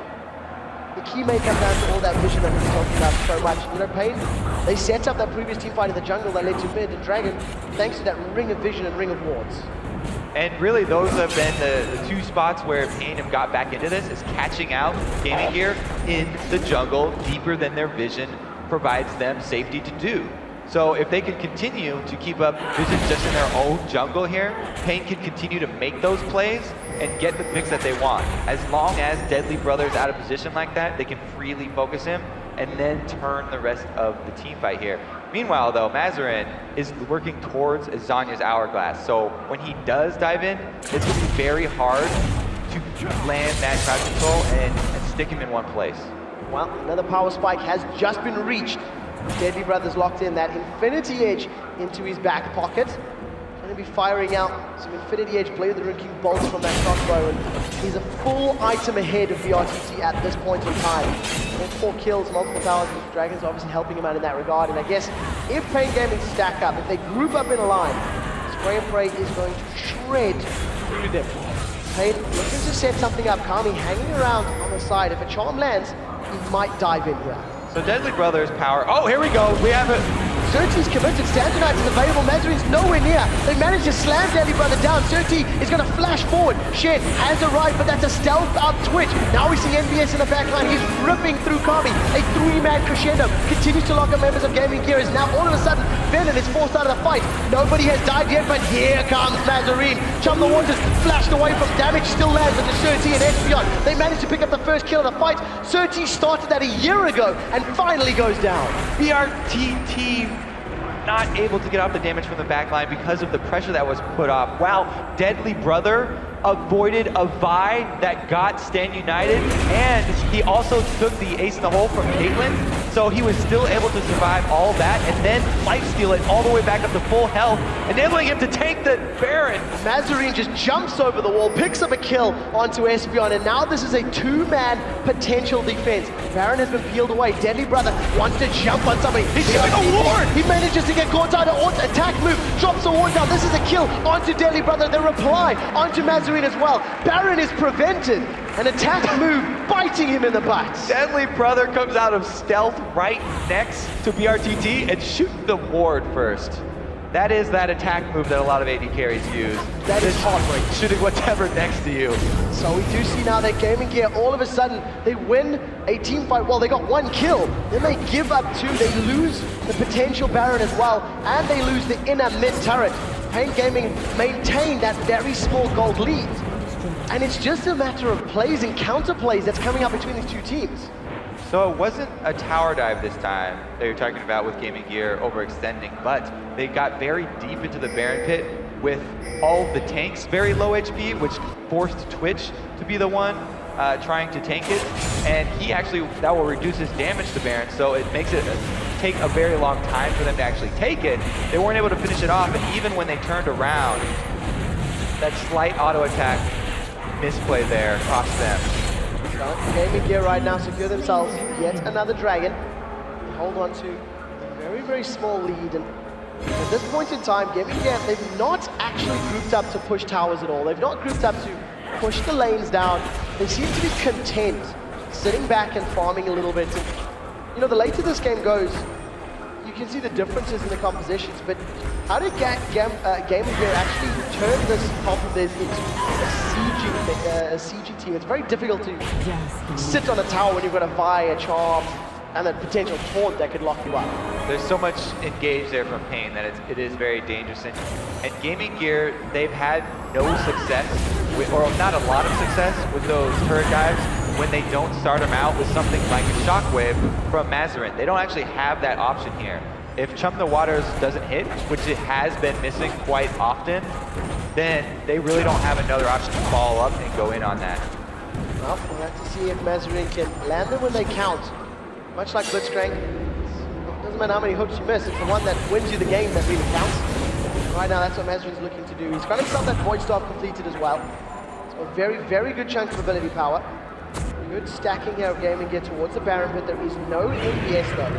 C: the key may come down to all that vision that we've been talking about so much. You know, Pain, they set up that previous team fight in the jungle that led to mid and Dragon, thanks to that ring of vision and ring of wards.
D: And really, those have been the 2 spots where Pain have got back into this, is catching out Gaming Gear in the jungle deeper than their vision provides them safety to do. So if they can continue to keep up vision just in their own jungle here, Pain can continue to make those plays and get the picks that they want. As long as Deadly Brother's out of position like that, they can freely focus him and then turn the rest of the team fight here. Meanwhile though, Mazarin is working towards Zonya's hourglass. So when he does dive in, it's going to be very hard to land that crowd control and stick him in one place.
C: Well, another power spike has just been reached. Deadly Brother's locked in that Infinity Edge into his back pocket. Going to be firing out some Infinity Edge Blade of the Rune King bolts from that crossbow, and he's a full item ahead of the RTT at this point in time. And 4 kills, multiple towers, and Dragon's obviously helping him out in that regard. And I guess if Pain Gaming stack up, if they group up in a line, Spray and Pray is going to shred through them. Pain looking to set something up, Kami hanging around on the side. If a charm lands, he might dive in here.
D: So Deadly Brother's power, oh here we go, we have it.
C: Surti's committed, Stand Tonight is available, Mazarin's nowhere near. They managed to slam Deadly Brother down. Surti is going to flash forward. Shen has arrived, but that's a stealth out twitch. Now we see NBS in the backline. He's ripping through Kami. A 3-man crescendo continues to lock up members of Gaming Gear. Is now all of a sudden Venom is forced out of the fight. Nobody has died yet, but here comes Mazarin. Chum the Waters flashed away from damage, still lands with the Surti and Espion. They managed to pick up the first kill of the fight. Surti started that a year ago and finally goes down.
D: BRTT not able to get off the damage from the backline because of the pressure that was put off. Wow, Deadly Brother avoided a Vi that got Stand United, and he also took the ace in the hole from Caitlyn, so he was still able to survive all that and then lifesteal it all the way back up to full health, enabling him to tank the Baron.
C: Mazarin just jumps over the wall, picks up a kill onto Espion, and now this is a 2-man potential defense. Baron has been peeled away. Deadly Brother wants to jump on somebody.
D: He's doing a ward!
C: He manages to get caught out of attack move, drops a ward down. This is a kill onto Deadly Brother. The reply onto Mazarin as well. Baron is prevented. An attack move biting him in the butt.
D: Deadly Brother comes out of stealth right next to BRTT and shoots the ward first. That is that attack move that a lot of AD carries use.
C: That is heartbreaking.
D: Shooting whatever next to you.
C: So we do see now that Gaming Gear, all of a sudden, they win a team fight. Well, they got 1 kill, then they give up 2. They lose the potential Baron as well, and they lose the inner mid turret. Pain Gaming maintain that very small gold lead. And it's just a matter of plays and counter plays that's coming up between these two teams.
D: So it wasn't a tower dive this time that you're talking about with Gaming Gear overextending, but they got very deep into the Baron pit with all of the tanks very low HP, which forced Twitch to be the one trying to tank it. And he actually, that will reduce his damage to Baron, so it makes it take a very long time for them to actually take it. They weren't able to finish it off, and even when they turned around, that slight auto attack misplay there cost them.
C: Gaming Gear right now secure themselves yet another dragon. They hold on to a very, very small lead. And at this point in time, Gaming Gear, they've not actually grouped up to push towers at all. They've not grouped up to push the lanes down. They seem to be content sitting back and farming a little bit. And, you know, the later this game goes, you can see the differences in the compositions, but how did Gaming Gear actually turn this top of theirs into a siege team? It's very difficult to sit on a tower when you've got a Vi, a Charm, and a potential taunt that could lock you up.
D: There's so much engaged there from Pain that it is very dangerous. And Gaming Gear, they've had no success, or not a lot of success with those turret dives when they don't start them out with something like a Shockwave from Mazarin. They don't actually have that option here. If Chum the Waters doesn't hit, which it has been missing quite often, then they really don't have another option to follow up and go in on that.
C: Well, we'll have to see if Mazarin can land them when they count. Much like Blitzcrank, it doesn't matter how many hooks you miss, it's the one that wins you the game that really counts. Right now, that's what Mazarin's looking to do. He's got himself that Void Staff completed as well. So a very, very good chunk of ability power. Good stacking here of Gaming Gear towards the Baron pit. There is no NBS though.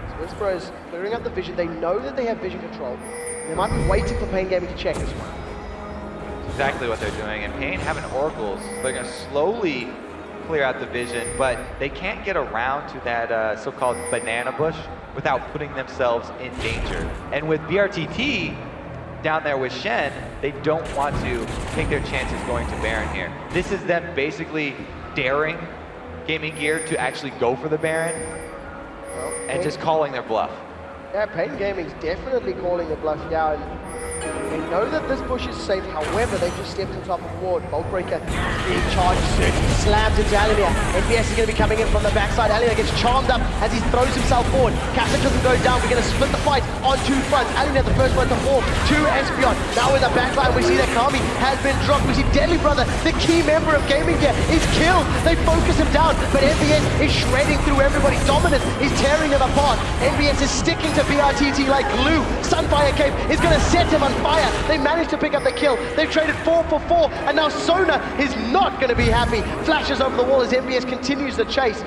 C: So Whisperer is clearing up the vision. They know that they have vision control. They might be waiting for Pain Gaming to check this one.
D: Exactly what they're doing. And Pain having oracles, they're going to slowly clear out the vision, but they can't get around to that so-called banana bush without putting themselves in danger. And with BRTT down there with Shen, they don't want to take their chances going to Baron here. This is them basically daring Gaming Gear to actually go for the Baron and just calling their bluff.
C: Yeah, Pain Gaming's definitely calling the bluff now, and they know that this bush is safe. However, they just stepped on top of the ward. Boltbreaker being charged, slams into Alinea. NBS is going to be coming in from the backside. Alinea gets charmed up as he throws himself forward. Castle doesn't go down. We're going to split the fight on 2 fronts. Alinea, the first one to fall to Espeon. Now in the backline, we see that Kami has been dropped. We see Deadly Brother, the key member of Gaming Gear, is killed. They focus him down, but NBS is shredding through everybody. Dominant is tearing them apart. NBS is sticking to BRTT like glue. Sunfire Cape is going to set him on fire. They managed to pick up the kill. They've traded 4 for 4, and now Sona is not going to be happy. Flashes over the wall as NBS continues the chase.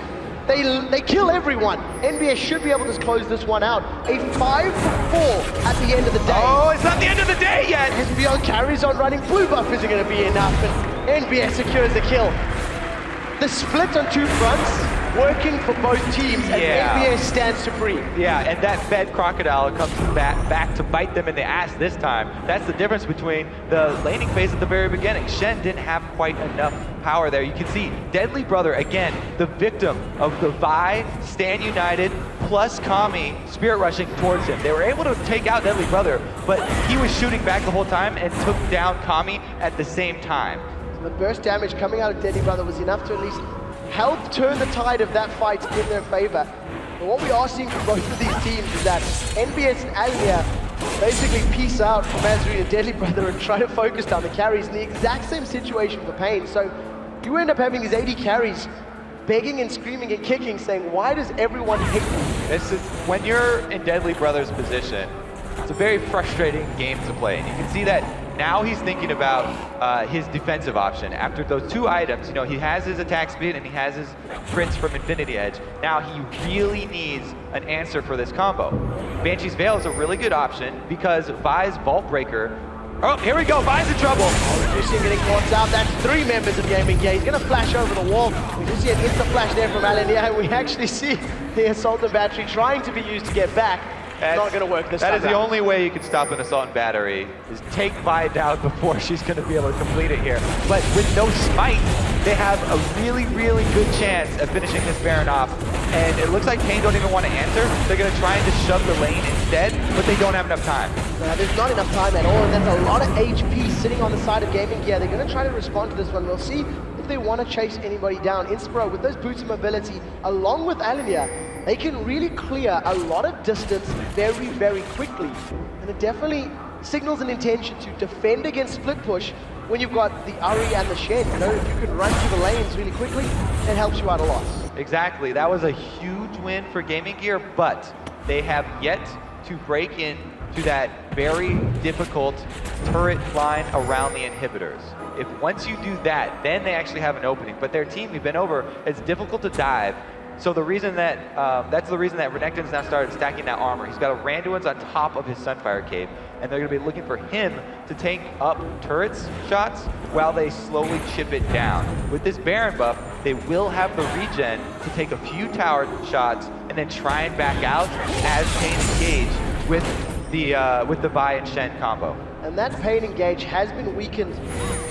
C: They kill everyone. NBS should be able to close this one out. A 5 for 4 at the end of the day.
D: Oh, it's not the end of the day yet!
C: Espeon carries on running. Blue buff isn't going to be enough, and NBS secures the kill. The split on 2 fronts, working for both teams, and NBS stands supreme.
D: Yeah, and that fed Crocodile comes back to bite them in the ass this time. That's the difference between the laning phase at the very beginning. Shen didn't have quite enough power there. You can see Deadly Brother, again, the victim of the Vi, Stand United, plus Kami spirit rushing towards him. They were able to take out Deadly Brother, but he was shooting back the whole time and took down Kami at the same time.
C: So the burst damage coming out of Deadly Brother was enough to at least help turn the tide of that fight in their favor. But what we are seeing from both of these teams is that NBS and Alinea basically peace out from Mazarin and Deadly Brother and try to focus down the carries in the exact same situation for Pain. So you end up having these AD carries begging and screaming and kicking, saying, why does everyone hate me?
D: This is, when you're in Deadly Brother's position, it's a very frustrating game to play. And you can see that now he's thinking about his defensive option. After those 2 items, you know, he has his attack speed and he has his crits from Infinity Edge. Now he really needs an answer for this combo. Banshee's Veil is a really good option because Vi's Vault Breaker. Oh, here we go, Vi's in trouble.
C: Lucian getting caught out. That's 3 members of Gaming Gear. He's going to flash over the wall. We do see an insta flash there from Alinea. We actually see the Assault and Battery trying to be used to get back. not going to work this time.
D: That is the only way you can stop an assault and battery, is take Vi down before she's going to be able to complete it here. But with no smite, they have a really, really good chance of finishing this Baron off. And it looks like Pain don't even want to answer. They're going to try and just shove the lane instead, but they don't have enough time.
C: There's not enough time at all, and that's a lot of HP sitting on the side of Gaming Gear. They're going to try to respond to this one. We'll see if they want to chase anybody down. Inspiro, with those boots of mobility, along with Alimir, they can really clear a lot of distance very, very quickly. And it definitely signals an intention to defend against split push when you've got the Ari and the Shen. You know, if you can run through the lanes really quickly, it helps you out a lot.
D: Exactly. That was a huge win for Gaming Gear, but they have yet to break in to that very difficult turret line around the inhibitors. If once you do that, then they actually have an opening. But their team, we've been over, it's difficult to dive. So the reason that, that's the reason that Renekton's now started stacking that armor. He's got a Randuin's on top of his Sunfire Cave, and they're gonna be looking for him to take up turrets shots while they slowly chip it down. With this Baron buff, they will have the regen to take a few tower shots and then try and back out as Pain engage with the Vi and Shen combo.
C: And that Pain engage has been weakened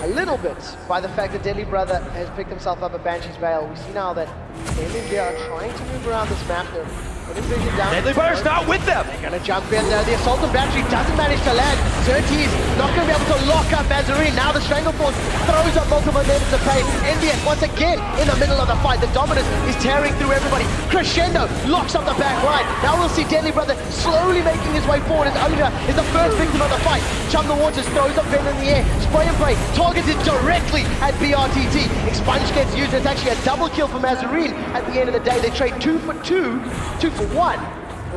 C: a little bit by the fact that Deadly Brother has picked himself up at Banshee's Veil. We see now that Gaming Gear are trying to move around this map. They're putting vision down.
D: Deadly Brother's not with them!
C: They're gonna jump in there. The Assault and Battery doesn't manage to land. Xerxes not gonna be able to lock up Mazarine. Now the Strangleforce throws up multiple members of Pain. NBS once again in the middle of the fight. The Dominus is tearing through everybody. Crescendo locks up the back line. Now we'll see Deadly Brother slowly making his way forward as Olivia is the first victim of the fight. Chum the Waters throws up Venom in the air. Spray and pray targeted directly at BRTT. Expunge gets used. It's actually a double kill for Mazarine. At the end of the day, they trade 2 for 2, 2 for 1.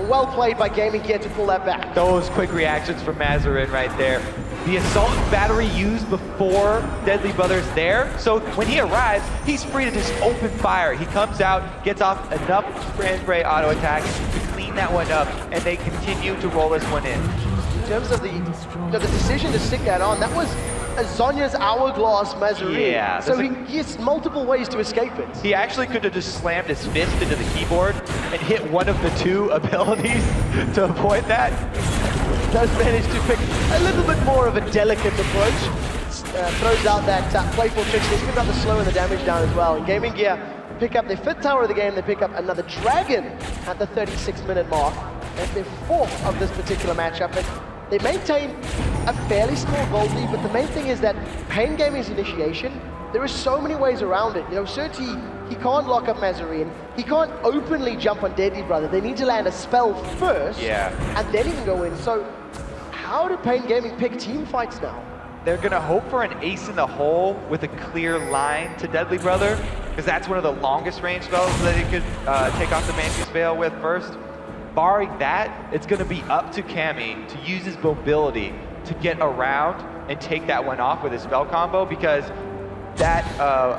C: Well played by Gaming Gear to pull that back.
D: Those quick reactions from Mazarine right there. The Assault Battery used before Deadly Brother's there, so when he arrives, he's free to just open fire. He comes out, gets off enough spray and spray auto attack to clean that one up, and they continue to roll this one in.
C: In terms of the decision to stick that on, that was a Zonya's Hourglass Mazarine.
D: Yeah.
C: So he has multiple ways to escape it.
D: He actually could have just slammed his fist into the keyboard and hit one of the 2 abilities to avoid that.
C: Does manage to pick a little bit more of a delicate approach. Throws out that playful trick. He's picking up the slow and the damage down as well. And Gaming Gear pick up their 5th tower of the game. They pick up another Dragon at the 36-minute mark. That's their 4th of this particular matchup. And they maintain a fairly small gold lead, but the main thing is that Pain Gaming's initiation, there are so many ways around it. You know, Surti, he can't lock up Mazarine. He can't openly jump on Deadly Brother. They need to land a spell first, and then he can go in. So how do Pain Gaming pick team fights now?
D: They're gonna hope for an ace in the hole with a clear line to Deadly Brother, because that's one of the longest range spells that he could take off the Banshee's Veil with first. Barring that, it's going to be up to Cammy to use his mobility to get around and take that one off with his spell combo, because that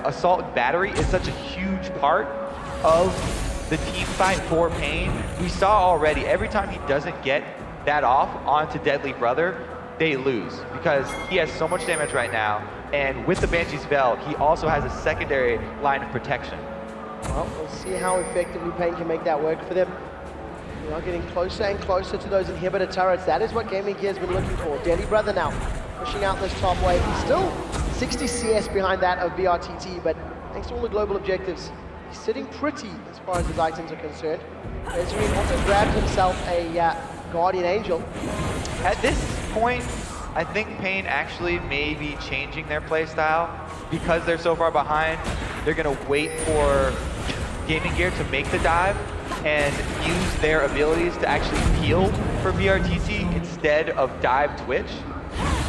D: Assault and Battery is such a huge part of the team fight for Pain. We saw already, every time he doesn't get that off onto Deadly Brother, they lose, because he has so much damage right now, and with the Banshee's Veil, he also has a secondary line of protection.
C: Well, we'll see how effectively Pain can make that work for them. We are getting closer and closer to those inhibitor turrets. That is what Gaming Gear has been looking for. Deadly Brother now pushing out this top wave. He's still 60 CS behind that of BRTT, but thanks to all the global objectives, he's sitting pretty as far as his items are concerned. Ezreal also grabbed himself a Guardian Angel.
D: At this point, I think Pain actually may be changing their playstyle. Because they're so far behind, they're going to wait for Gaming Gear to make the dive and use their abilities to actually peel for BRTT instead of dive Twitch.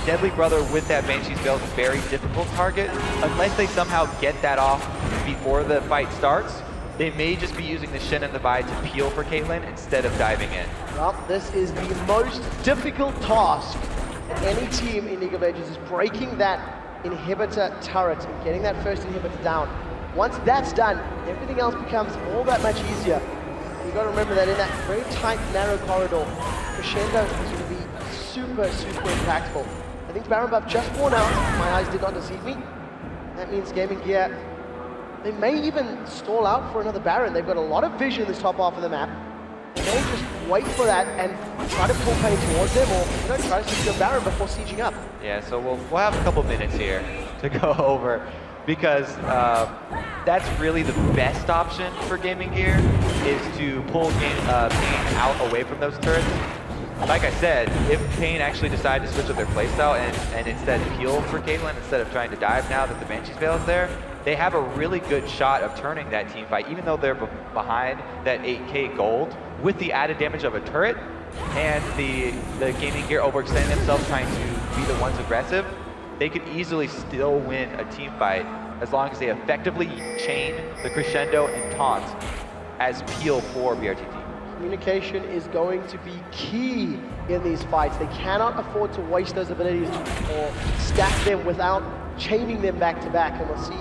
D: Deadly Brother with that Banshee's Veil is a very difficult target. Unless they somehow get that off before the fight starts, they may just be using the Shen and the Vi to peel for Caitlyn instead of diving in.
C: Well, this is the most difficult task that any team in League of Legends, is breaking that inhibitor turret and getting that first inhibitor down. Once that's done, everything else becomes all that much easier. You've got to remember that in that very tight, narrow corridor, Crescendo is going to be super, super impactful. I think Baron buff just worn out. My eyes did not deceive me. That means Gaming Gear, they may even stall out for another Baron. They've got a lot of vision in this top half of the map. they may just wait for that and try to pull Pain towards them, or try to secure Baron before sieging up.
D: Yeah, so we'll have a couple minutes here to go over, because that's really the best option for Gaming Gear, is to pull Pain out away from those turrets. Like I said, if Pain actually decided to switch up their playstyle and instead peel for Caitlyn instead of trying to dive now that the Banshee's Veil is there, they have a really good shot of turning that team fight, even though they're behind that 8k gold, with the added damage of a turret and the Gaming Gear overextending themselves trying to be the ones aggressive. They could easily still win a team fight as long as they effectively chain the crescendo and taunt as peel for BRTT.
C: Communication is going to be key in these fights. They cannot afford to waste those abilities or stack them without chaining them back to back, and we'll see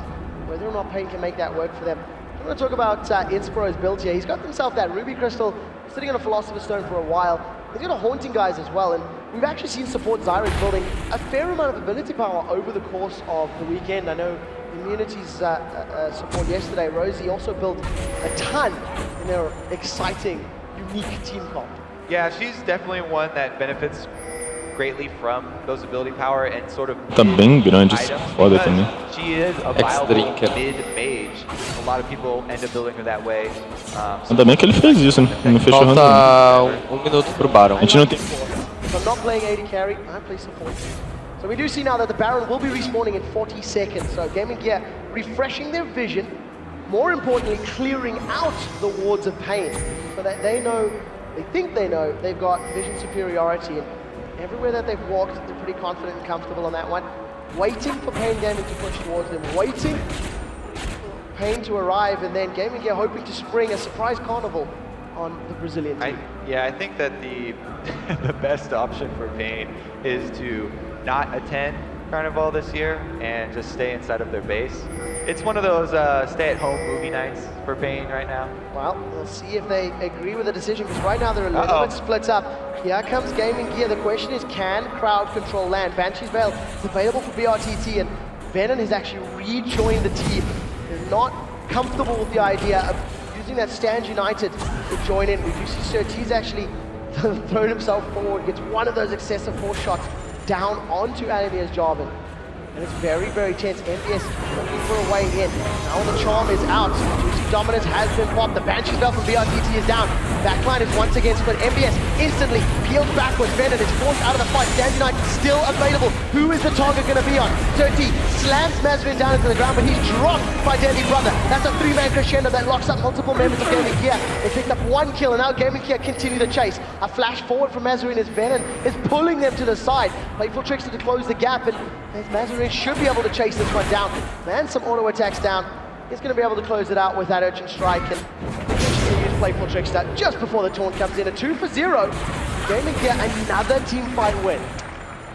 C: whether or not Pain can make that work for them. I'm going to talk about Inspro's build here. He's got himself that Ruby Crystal, sitting on a Philosopher's Stone for a while. He's got a Haunting Guys as well, and we've actually seen support Zyra's building a fair amount of ability power over the course of the weekend. I know Immunity's support yesterday, Rosie, also built a ton in their exciting, unique team comp.
D: Yeah, she's definitely one that benefits greatly from those ability power and sort of
E: Tá bem grande esse
D: items,
E: foda
D: because
E: também.
D: she is a viable
F: Ex-drinker.
D: mid-mage. A lot of people end up building her that way.
E: Ainda bem que ele fez isso, né? Não fechou a
F: Falta 1 minuto pro Baron.
E: A gente não tem...
C: If I'm not playing AD carry, I play support. So we do see now that the Baron will be respawning in 40 seconds. So Gaming Gear refreshing their vision, more importantly clearing out the wards of Pain, so that they know, they think they know, they've got vision superiority. And everywhere that they've walked, they're pretty confident and comfortable on that one. Waiting for Pain Gaming to push towards them, waiting for Pain to arrive, and then Gaming Gear hoping to spring a surprise carnival on the Brazilian team.
D: I think that the the best option for Pain is to not attend Carnival this year and just stay inside of their base. It's one of those stay-at-home movie nights for Pain right now.
C: Well, we'll see if they agree with the decision, because right now they're a little bit split up. Here comes Gaming Gear. The question is, can crowd control land? Banshee's Veil is available for BRTT, and Venom has actually rejoined the team. They're not comfortable with the idea of using that Stand United to join in. We do see Surtees actually thrown himself forward, gets one of those excessive force shots down onto Alimia's Jarvan. And it's very, very tense. MBS looking for a way in. Now the charm is out. Juicy Dominance has been popped. The Banshee's Veil from BRTT is down. Backline is once again split. MBS instantly peels backwards. Venom is forced out of the fight. Stand United still available. Who is the target going to be on? Surtees slams Mazrin down into the ground, but he's dropped by Deadly Brother. That's a 3-man crescendo that locks up multiple members of Gaming Gear. They picked up 1 kill, and now Gaming Gear continue the chase. A flash forward from Mazrin as Venom is pulling them to the side. Playful Trickster to close the gap, and Mazrin should be able to chase this one down. Man, some auto attacks down. He's going to be able to close it out with that Urchin Strike, and use Playful Trickster just before the taunt comes in. A 2-for-0. Gaming Gear another team fight win.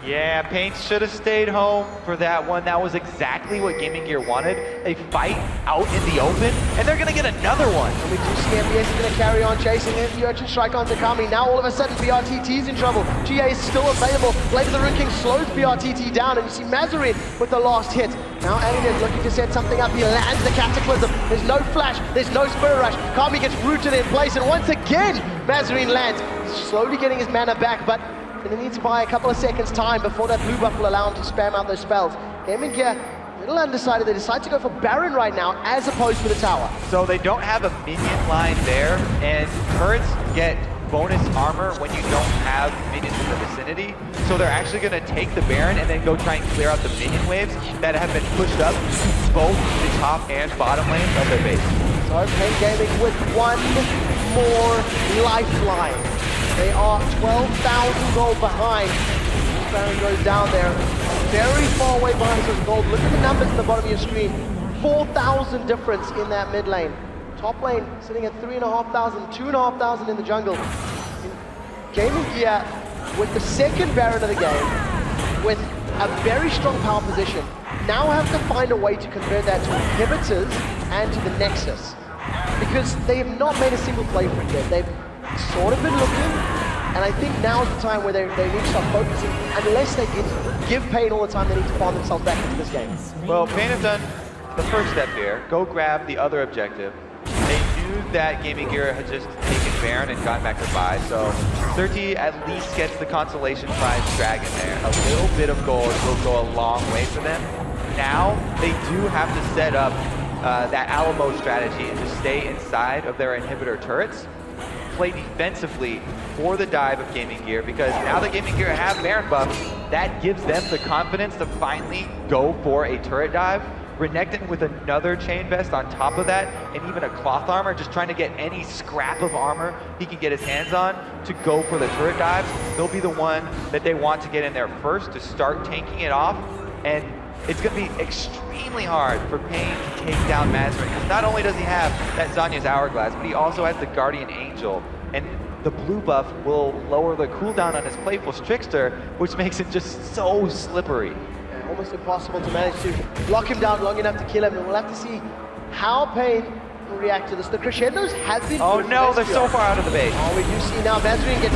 D: Yeah, Pain should have stayed home for that one. That was exactly what Gaming Gear wanted. A fight out in the open, and they're going to get another one.
C: And we do see MBS is going to carry on chasing it. The Urchin Strike on Takami. Now all of a sudden BRTT's in trouble. GA is still available. Blade of the Rune King slows BRTT down, and you see Mazarin with the last hit. Now Alien is looking to set something up. He lands the Cataclysm. There's no flash. There's no Spirit Rush. Kami gets rooted in place, and once again Mazarin lands. He's slowly getting his mana back, but he needs to buy a couple of seconds time before that blue buff will allow him to spam out those spells. Gaming Gear, a little undecided. They decide to go for Baron right now as opposed to the tower.
D: So they don't have a minion line there, and turrets get bonus armor when you don't have minions in the vicinity. So they're actually going to take the Baron and then go try and clear out the minion waves that have been pushed up both the top and bottom lanes of their base.
C: So Pain Gaming with one more lifeline. They are 12,000 gold behind. Baron goes down there, very far away behind us with gold. Look at the numbers at the bottom of your screen. 4,000 difference in that mid lane. Top lane sitting at 3,500, 2,500 in the jungle. Gaming Gear with the second Baron of the game, with a very strong power position, now have to find a way to convert that to inhibitors and to the Nexus. Because they have not made a single play for it yet. They've sort of been looking, and I think now's the time where they need to start focusing, unless they can give Pain all the time they need to farm themselves back into this game.
D: Well, Pain have done the first step here. Go grab the other objective. They do knew that Gaming Gear had just taken Baron and gotten back to buy, so 30 at least gets the consolation prize Dragon there. A little bit of gold will go a long way for them. Now, they do have to set up that Alamo strategy and to stay inside of their inhibitor turrets, play defensively for the dive of Gaming Gear, because now that Gaming Gear have Baron buff, that gives them the confidence to finally go for a turret dive. Renekton with another chain vest on top of that, and even a cloth armor, just trying to get any scrap of armor he can get his hands on to go for the turret dives. They'll be the one that they want to get in there first to start tanking it off, and it's going to be extremely hard for Pain to take down Mazarin, because not only does he have that Zhonya's Hourglass, but he also has the Guardian Angel, and the blue buff will lower the cooldown on his Playful Trickster, which makes it just so slippery.
C: Almost impossible to manage to lock him down long enough to kill him, and we'll have to see how Pain will react to this. The crescendos have been...
D: Oh no, they're so far out of the base.
C: Oh, we do see now Mazarin gets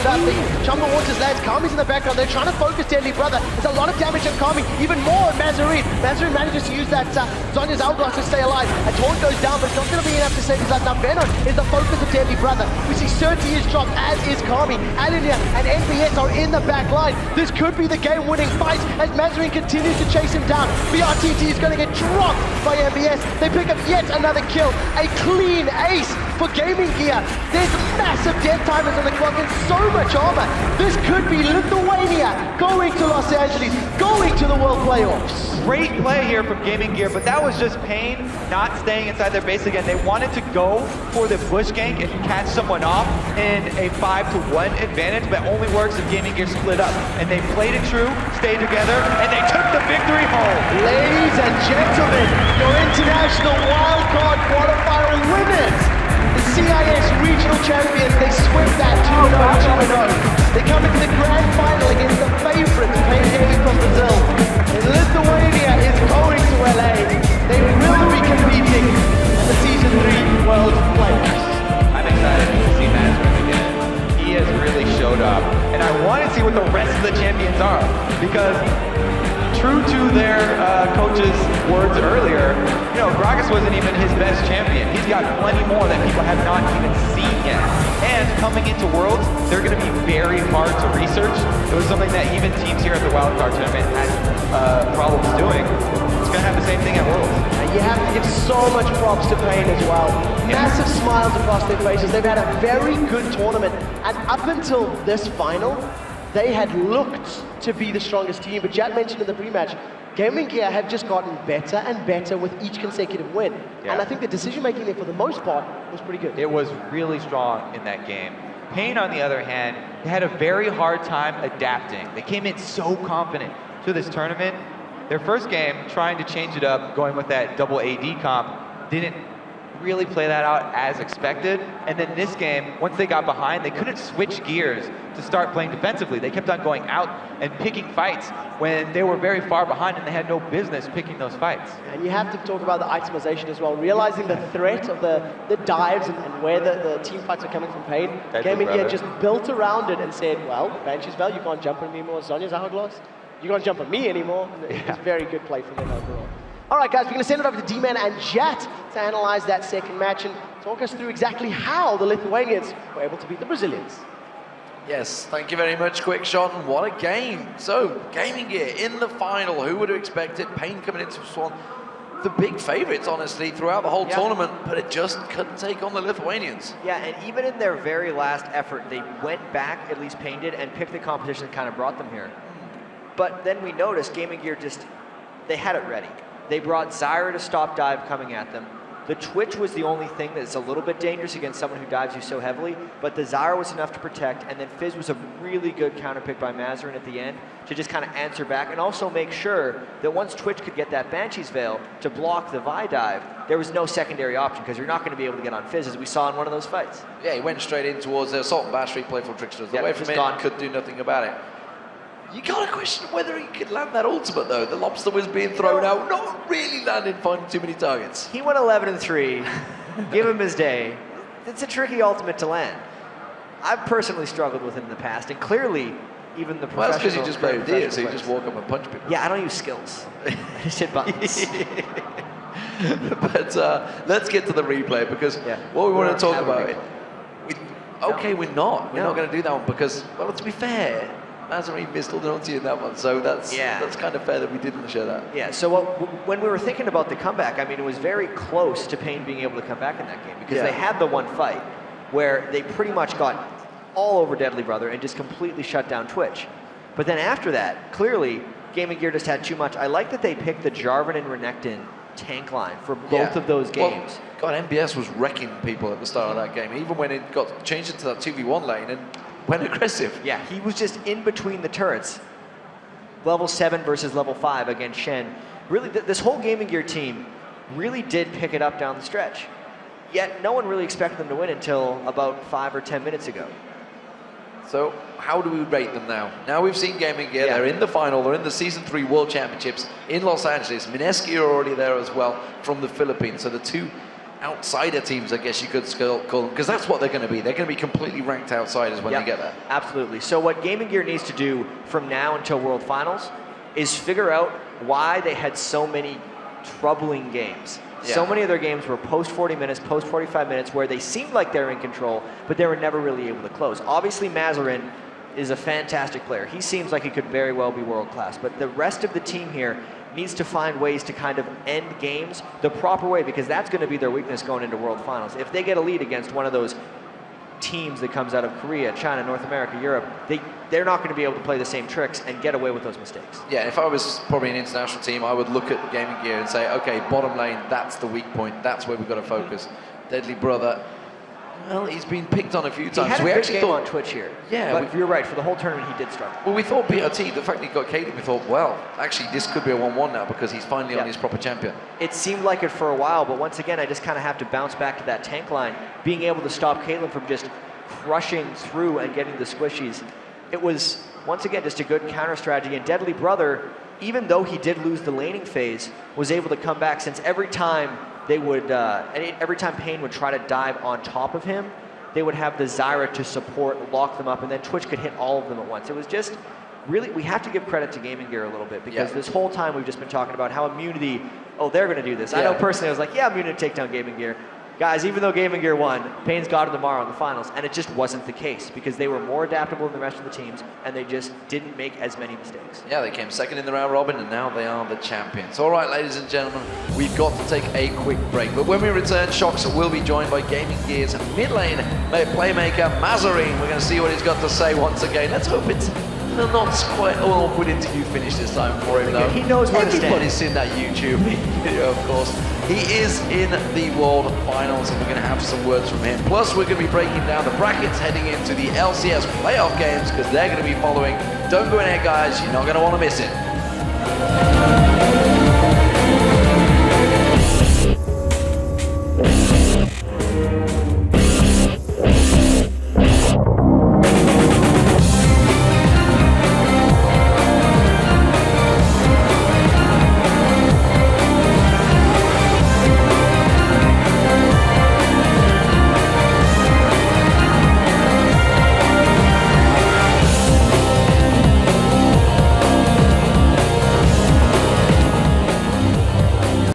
C: taunted out. The Chumba Waters lands. Kami's in the background. They're trying to focus Deadly Brother. There's a lot of damage on Kami, even more on Mazarin. Mazarin manages to use that Zhonya's Hourglass to stay alive. A taunt goes down, but it's not going to be enough to save his life. Now Venom is the focus of Deadly Brother. We see Certi is dropped, as is Kami. Alinia and NBS are in the back line. This could be the game-winning fight as Mazarin continues to chase him down. BRTT is going to get dropped by NBS. They pick up yet another kill. A clean ace for Gaming Gear. There's massive death timers on the clock and so much armor. This could be Lithuania going to Los Angeles, going to the World Playoffs.
D: Great play here from Gaming Gear, but that was just Pain not staying inside their base again. They wanted to go for the bush gank and catch someone off in a 5-to-1 advantage, but only works if Gaming Gear split up. And they played it true, stayed together, and they took the victory home.
C: Ladies and gentlemen, your international wildcard quarterfinal winners, the CIS regional champions. They swept that 2-0, 2-0. They come into the grand final against the favorite PNG from Brazil. And Lithuania is going to LA. They will be competing in the Season 3 World Playoffs.
D: I'm excited to see Mazarin again. He has really showed up. And I want to see what the rest of the champions are, because true to their coach's words earlier, you know, Gragas wasn't even his best champion. He's got plenty more that people have not even seen yet. And coming into Worlds, they're going to be very hard to research. It was something that even teams here at the Wildcard Tournament had problems doing. It's going to have the same thing at Worlds.
C: And you have to give so much props to Pain as well. Massive smiles across their faces. They've had a very good tournament. And up until this final, they had looked to be the strongest team, but Jack mentioned in the pre-match, Gaming Gear have just gotten better and better with each consecutive win.
D: Yeah.
C: And I think the decision-making there for the most part was pretty good.
D: It was really strong in that game. Pain, on the other hand, they had a very hard time adapting. They came in so confident to this tournament. Their first game, trying to change it up, going with that double AD comp, didn't really play that out as expected. And then this game, once they got behind, they couldn't switch gears to start playing defensively. They kept on going out and picking fights when they were very far behind and they had no business picking those fights.
C: And you have to talk about the itemization as well, realizing the threat of the dives and where the team fights are coming from Pain. Gaming Gear just built around it and said, well, Banshee's Veil, you can't jump on me anymore. Zhonya's Hourglass, you can't jump on me anymore. It was very good play from them overall. All right, guys, we're going to send it over to D-Man and Jat to analyze that second match and talk us through exactly how the Lithuanians were able to beat the Brazilians.
G: Yes, thank you very much, Quick Shot, and what a game. So, Gaming Gear in the final. Who would have expected Pain coming into Swan? The big favourites, honestly, throughout the whole tournament, but it just couldn't take on the Lithuanians.
H: Yeah, and even in their very last effort, they went back, at least Pain did, and picked the competition that kind of brought them here. But then we noticed Gaming Gear they had it ready. They brought Zyra to stop dive coming at them. The Twitch was the only thing that's a little bit dangerous against someone who dives you so heavily, but the Zyra was enough to protect, and then Fizz was a really good counter pick by Mazarin at the end to just kind of answer back and also make sure that once Twitch could get that Banshee's Veil to block the Vi dive, there was no secondary option because you're not going to be able to get on Fizz as we saw in one of those fights.
G: Yeah, he went straight in towards the Assault and Battery, Playful Tricksters. Away from it, could do nothing about it. You gotta question whether he could land that ultimate though. The lobster was being thrown out, not really landing, finding too many targets.
H: He went 11-3, give him his day. It's a tricky ultimate to land. I've personally struggled with it in the past, and clearly, even the professional...
G: Well, that's because you just play with so you just walk up and punch people.
H: Yeah, I don't use skills. I just hit buttons.
G: But let's get to the replay, because what we want to talk about, we're not going to do that one because, well, to be fair, Mazarin missed all the ulti in that one, so that's kind of fair that we didn't show that.
H: Yeah, so when we were thinking about the comeback, I mean, it was very close to Pain being able to come back in that game, because they had the one fight where they pretty much got all over Deadly Brother and just completely shut down Twitch. But then after that, clearly, Gaming Gear just had too much. I like that they picked the Jarvan and Renekton tank line for both of those games.
G: Well, God, MBS was wrecking people at the start of that game, even when it got changed into that 2v1 lane and went aggressive.
H: Yeah, he was just in between the turrets. Level 7 versus level 5 against Shen. Really, this whole Gaming Gear team really did pick it up down the stretch. Yet, no one really expected them to win until about 5 or 10 minutes ago.
G: So, how do we rate them now? Now we've seen Gaming Gear, they're in the final, they're in the Season 3 World Championships in Los Angeles. Mineski are already there as well from the Philippines. So the two outsider teams, I guess you could call them, because that's what they're going to be. They're going to be completely ranked outsiders when they get there.
H: Absolutely. So what Gaming Gear needs to do from now until World Finals is figure out why they had so many troubling games. So many of their games were post 40 minutes, post 45 minutes, where they seemed like they're in control, but they were never really able to close. Obviously, Mazarin is a fantastic player. He seems like he could very well be world class, but the rest of the team here needs to find ways to kind of end games the proper way, because that's going to be their weakness going into World Finals. If they get a lead against one of those teams that comes out of Korea, China, North America, Europe, they're not going to be able to play the same tricks and get away with those mistakes.
G: Yeah, if I was probably an international team, I would look at Gaming Gear and say, okay, bottom lane, that's the weak point. That's where we've got to focus. Deadly Brother, well, he's been picked on a few times.
H: He had a good game on Twitch here. Yeah. But you're right, for the whole tournament he did struggle.
G: Well, we thought BRT, the fact that he got Caitlyn, we thought, well, actually this could be a 1-1 now because he's finally on his proper champion.
H: It seemed like it for a while, but once again, I just kind of have to bounce back to that tank line. Being able to stop Caitlyn from just crushing through and getting the squishies. It was, once again, just a good counter strategy. And Deadly Brother, even though he did lose the laning phase, was able to come back, since every time they would, every time Pain would try to dive on top of him, they would have the Zyra to support, lock them up, and then Twitch could hit all of them at once. It was just really, we have to give credit to Gaming Gear a little bit, because this whole time we've just been talking about how Immunity, they're going to do this. I know personally I was like, Immunity take down Gaming Gear. Guys, even though Gaming Gear won, Pain's got it tomorrow in the finals, and it just wasn't the case, because they were more adaptable than the rest of the teams, and they just didn't make as many mistakes.
G: Yeah, they came second in the round robin, and now they are the champions. All right, ladies and gentlemen, we've got to take a quick break, but when we return, Shox will be joined by Gaming Gear's mid lane playmaker, Mazarin. We're going to see what he's got to say once again. Let's hope it's not quite an awkward interview finish this time for him, though.
H: He knows where to stand.
G: Everybody's seen that YouTube video, of course. He is in the World Finals, and we're going to have some words from him. Plus, we're going to be breaking down the brackets heading into the LCS playoff games, because they're going to be following. Don't go in there, guys. You're not going to want to miss it.